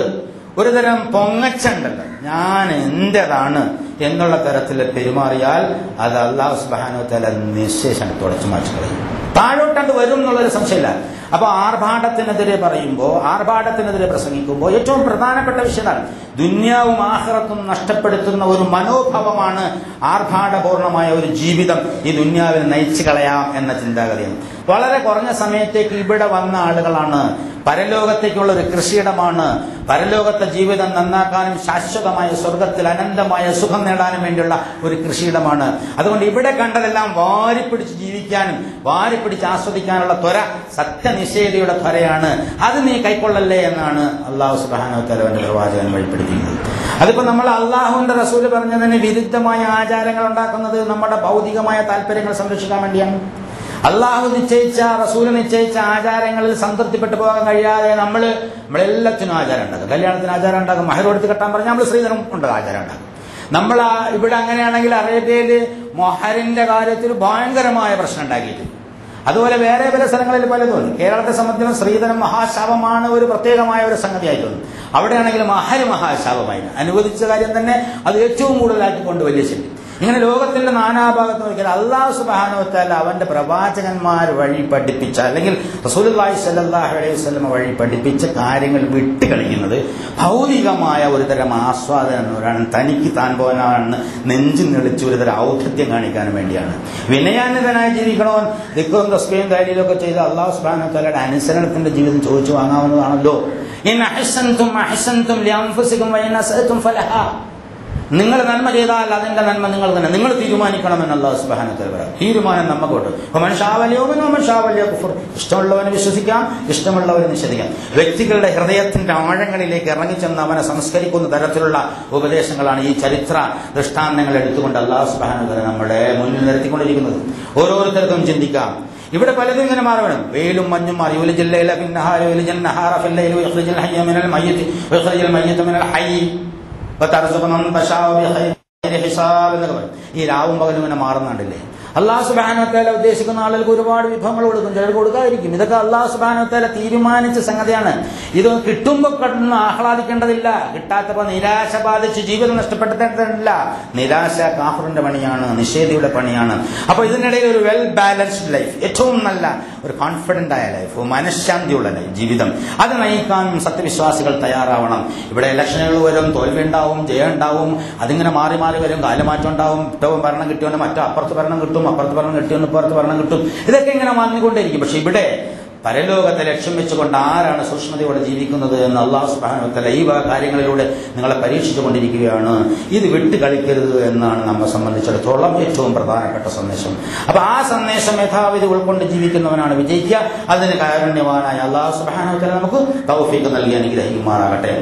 ഒരുതരം പൊങ്ങച്ചുണ്ടല്ലോ, ഞാൻ എന്റേതാണ് എന്നുള്ള തരത്തിൽ പെരുമാറിയാൽ അത് അല്ലാഹു സുബ്ഹാനഹു വ തആല നിശ്ശേഷം തുടച്ചു മാറ്റി കളയും. താഴോട്ടണ്ട് വരും എന്നുള്ളൊരു സംശയമില്ല. അപ്പോൾ ആർഭാടത്തിനെതിരെ പറയുമ്പോൾ, ആർഭാടത്തിനെതിരെ പ്രസംഗിക്കുമ്പോൾ ഏറ്റവും പ്രധാനപ്പെട്ട വിഷയമാണ് ദുന്യാവും ആഖിറത്തും നഷ്ടപ്പെടുത്തുന്ന ഒരു മനോഭാവമാണ് ആർഭാടപൂർണമായ ഒരു ജീവിതം ഈ ദുന്യാവിൽ നയിച്ചു കളയാം എന്ന ചിന്താഗതിയാണ്. വളരെ കുറഞ്ഞ സമയത്തേക്ക് ഇവിടെ വന്ന ആളുകളാണ്. പരലോകത്തേക്കുള്ള ഒരു കൃഷിയിടമാണ്. പരലോകത്തെ ജീവിതം നന്നാക്കാനും ശാശ്വതമായ സ്വർഗത്തിൽ അനന്തമായ സുഖം നേടാനും വേണ്ടിയുള്ള ഒരു കൃഷിയിടമാണ്. അതുകൊണ്ട് ഇവിടെ കണ്ടതെല്ലാം വാരിപ്പിടിച്ച് ജീവിക്കാനും വാരിപ്പിടിച്ച് ആസ്വദിക്കാനുള്ള ത്വര സത്യനിഷേധിയുടെ ത്വരയാണ്. അത് നീ കൈക്കൊള്ളല്ലേ എന്നാണ് അല്ലാഹു സുബ്ഹാനഹു വ തആല പ്രവാചകൻ വഴിപ്പെടുത്തിക്കുന്നത്. അതിപ്പോ നമ്മൾ അള്ളാഹുവിന്റെ റസൂല് പറഞ്ഞതിന് വിരുദ്ധമായ ആചാരങ്ങൾ ഉണ്ടാക്കുന്നത് നമ്മുടെ ഭൗതികമായ താല്പര്യങ്ങൾ സംരക്ഷിക്കാൻ വേണ്ടിയാണ്. അള്ളാഹു നിശ്ചയിച്ച, റസൂല് നിശ്ചയിച്ച ആചാരങ്ങളിൽ സംതൃപ്തിപ്പെട്ടു പോകാൻ കഴിയാതെ നമ്മളെല്ലാത്തിനും ആചാരം ഉണ്ടാക്കും. കല്യാണത്തിന് ആചാരം ഉണ്ടാക്കും, മഹർ കൊടുത്ത് കെട്ടാൻ പറഞ്ഞാൽ നമ്മൾ സ്ത്രീധനം ഉണ്ട് ആചാരം ഉണ്ടാക്കും. നമ്മൾ ഇവിടെ അങ്ങനെയാണെങ്കിൽ അറേബ്യയിൽ മൊഹറിന്റെ കാര്യത്തിൽ ഭയങ്കരമായ പ്രശ്നം ഉണ്ടാക്കിയിട്ടുണ്ട്. അതുപോലെ വേറെ പല സ്ഥലങ്ങളിൽ പലതും. കേരളത്തെ സംബന്ധിച്ചും സ്ത്രീധനം മഹാശാപമാണ് ഒരു പ്രത്യേകമായ ഒരു സംഗതിയായിട്ടുണ്ട്. അവിടെയാണെങ്കിൽ മഹര് മഹാശാപമായി അനുവദിച്ച കാര്യം തന്നെ അത് ഏറ്റവും കൂടുതലാക്കിക്കൊണ്ട് വലിയ ശരി. ഇങ്ങനെ ലോകത്തിന്റെ നാനാഭാഗത്തും ഒരിക്കൽ അല്ലാഹു സുബ്ഹാനഹു വ തആല അവന്റെ പ്രവാചകന്മാർ വഴി പഠിപ്പിച്ച, അല്ലെങ്കിൽ റസൂലുള്ളാഹി സ്വല്ലല്ലാഹു അലൈഹി വസല്ലം വഴി പഠിപ്പിച്ച കാര്യങ്ങൾ വിട്ട് കളിക്കുന്നത് ഭൗതികമായ ഒരുതരം ആസ്വാദനം, തനിക്ക് താൻ പോകാനാണെന്ന് നെഞ്ചു നെളിച്ച് ഒരുതരം ഔദ്ധത്യം കാണിക്കാൻ വേണ്ടിയാണ്. വിനയാന്വിതനായി ജീവിക്കണവൻ ദിക്റും തസ്ബീഹും തഹ്ലീലൊക്കെ ചെയ്ത് അല്ലാഹു സുബ്ഹാനഹു വ തആലയുടെ അനുസരണത്തിന്റെ ജീവിതം ചോദിച്ചു വാങ്ങാവുന്നതാണല്ലോ. ഇൻ അഹ്സൻതും അഹ്സൻതും ലിഅൻഫുസികും വഇൻ അസഅതും ഫലഹാ. നിങ്ങൾ നന്മ ചെയ്താൽ അതിന്റെ നന്മ നിങ്ങൾ തന്നെ, നിങ്ങൾ തീരുമാനിക്കണമെന്ന് അല്ലാഹു സുബ്ഹാനഹു വ തആല പറയും. തീരുമാനം നമുക്കുണ്ട്. ഇഷ്ടമുള്ളവനെ വിശ്വസിക്കാം, ഇഷ്ടമുള്ളവരെ നിഷേധിക്കാം. വ്യക്തികളുടെ ഹൃദയത്തിന്റെ ആഴങ്ങളിലേക്ക് ഇറങ്ങിച്ചെന്ന് അവനെ സംസ്കരിക്കുന്ന തരത്തിലുള്ള ഉപദേശങ്ങളാണ് ഈ ചരിത്ര ദൃഷ്ടാന്തങ്ങൾ എടുത്തുകൊണ്ട് അല്ലാഹു സുബ്ഹാനഹു വ തആല നമ്മുടെ മുന്നിൽ നിർത്തിക്കൊണ്ടിരിക്കുന്നത്. ഓരോരുത്തർക്കും ചിന്തിക്കാം. ഇവിടെ പലതും ഇങ്ങനെ മാറണം. വെയിലും മഞ്ഞും മാറി. ഈ രാവും പകലും ഇങ്ങനെ മാറുന്നുണ്ടല്ലേ. അല്ലാഹു സുബ്ഹാനഹു വ തആല ഉദ്ദേശിക്കുന്ന ആളുകൾക്ക് ഒരുപാട് വിഭവങ്ങൾ കൊടുക്കും, ചിലർക്ക് കൊടുക്കാതിരിക്കും. ഇതൊക്കെ അല്ലാഹു സുബ്ഹാനഹു വ തആല തീരുമാനിച്ച സംഗതിയാണ്. ഇത് കിട്ടുമ്പോൾ കിട്ടുന്ന ആഹ്ലാദിക്കേണ്ടതില്ല, കിട്ടാത്തപ്പോൾ നിരാശ ബാധിച്ച് ജീവിതം നഷ്ടപ്പെടുത്തേണ്ടതില്ല. നിരാശ കാഫിറിന്റെ പണിയാണ്, നിഷേധിയുടെ പണിയാണ്. അപ്പൊ ഇതിനിടയിൽ ഒരു വെൽ ബാലൻസ്ഡ് ലൈഫ്, ഏറ്റവും നല്ല ഒരു കോൺഫിഡന്റ് ആയ ലൈഫ്, മനഃശാന്തിയുള്ള ലൈഫ്, ജീവിതം, അത് നയിക്കാൻ സത്യവിശ്വാസികൾ തയ്യാറാവണം. ഇവിടെ ഇലക്ഷനുകൾ വരും, തോൽവി ഉണ്ടാവും, ജയം ഉണ്ടാവും, അതിങ്ങനെ മാറി മാറി വരും, കാലമാറ്റം ഉണ്ടാവും. ഏറ്റവും ഭരണം കിട്ടിയോന്ന് മറ്റോ അപ്പുറത്ത് ഭരണം കിട്ടും, അപ്പുറത്ത് ഭരണം കിട്ടിയോന്ന് ഇപ്പുറത്ത് ഭരണം കിട്ടും. ഇതൊക്കെ ഇങ്ങനെ വാങ്ങിക്കൊണ്ടേയിരിക്കും. പക്ഷെ ഇവിടെ പരലോകത്തെ ലക്ഷ്യം വെച്ചുകൊണ്ട് ആരാണ് സൂക്ഷ്മതയോടെ ജീവിക്കുന്നത് എന്ന് അല്ലാഹു സുബ്ഹാനഹു വ തആല ഈ കാര്യങ്ങളിലൂടെ നിങ്ങളെ പരീക്ഷിച്ചുകൊണ്ടിരിക്കുകയാണ്. ഇത് വിട്ട് കളിക്കരുത് എന്നാണ് നമ്മെ സംബന്ധിച്ചിടത്തോളം ഏറ്റവും പ്രധാനപ്പെട്ട സന്ദേശം. അപ്പൊ ആ സന്ദേശം യഥാവിധി ഉൾക്കൊണ്ട് ജീവിക്കുന്നവനാണ് വിജയിക്കുക. അതിന് കാരുണ്യവാനായ അല്ലാഹു സുബ്ഹാനഹു വ തആല നമുക്ക് തൗഫീഖ് നൽകി അനുഗ്രഹിക്കുമാറാകട്ടെ.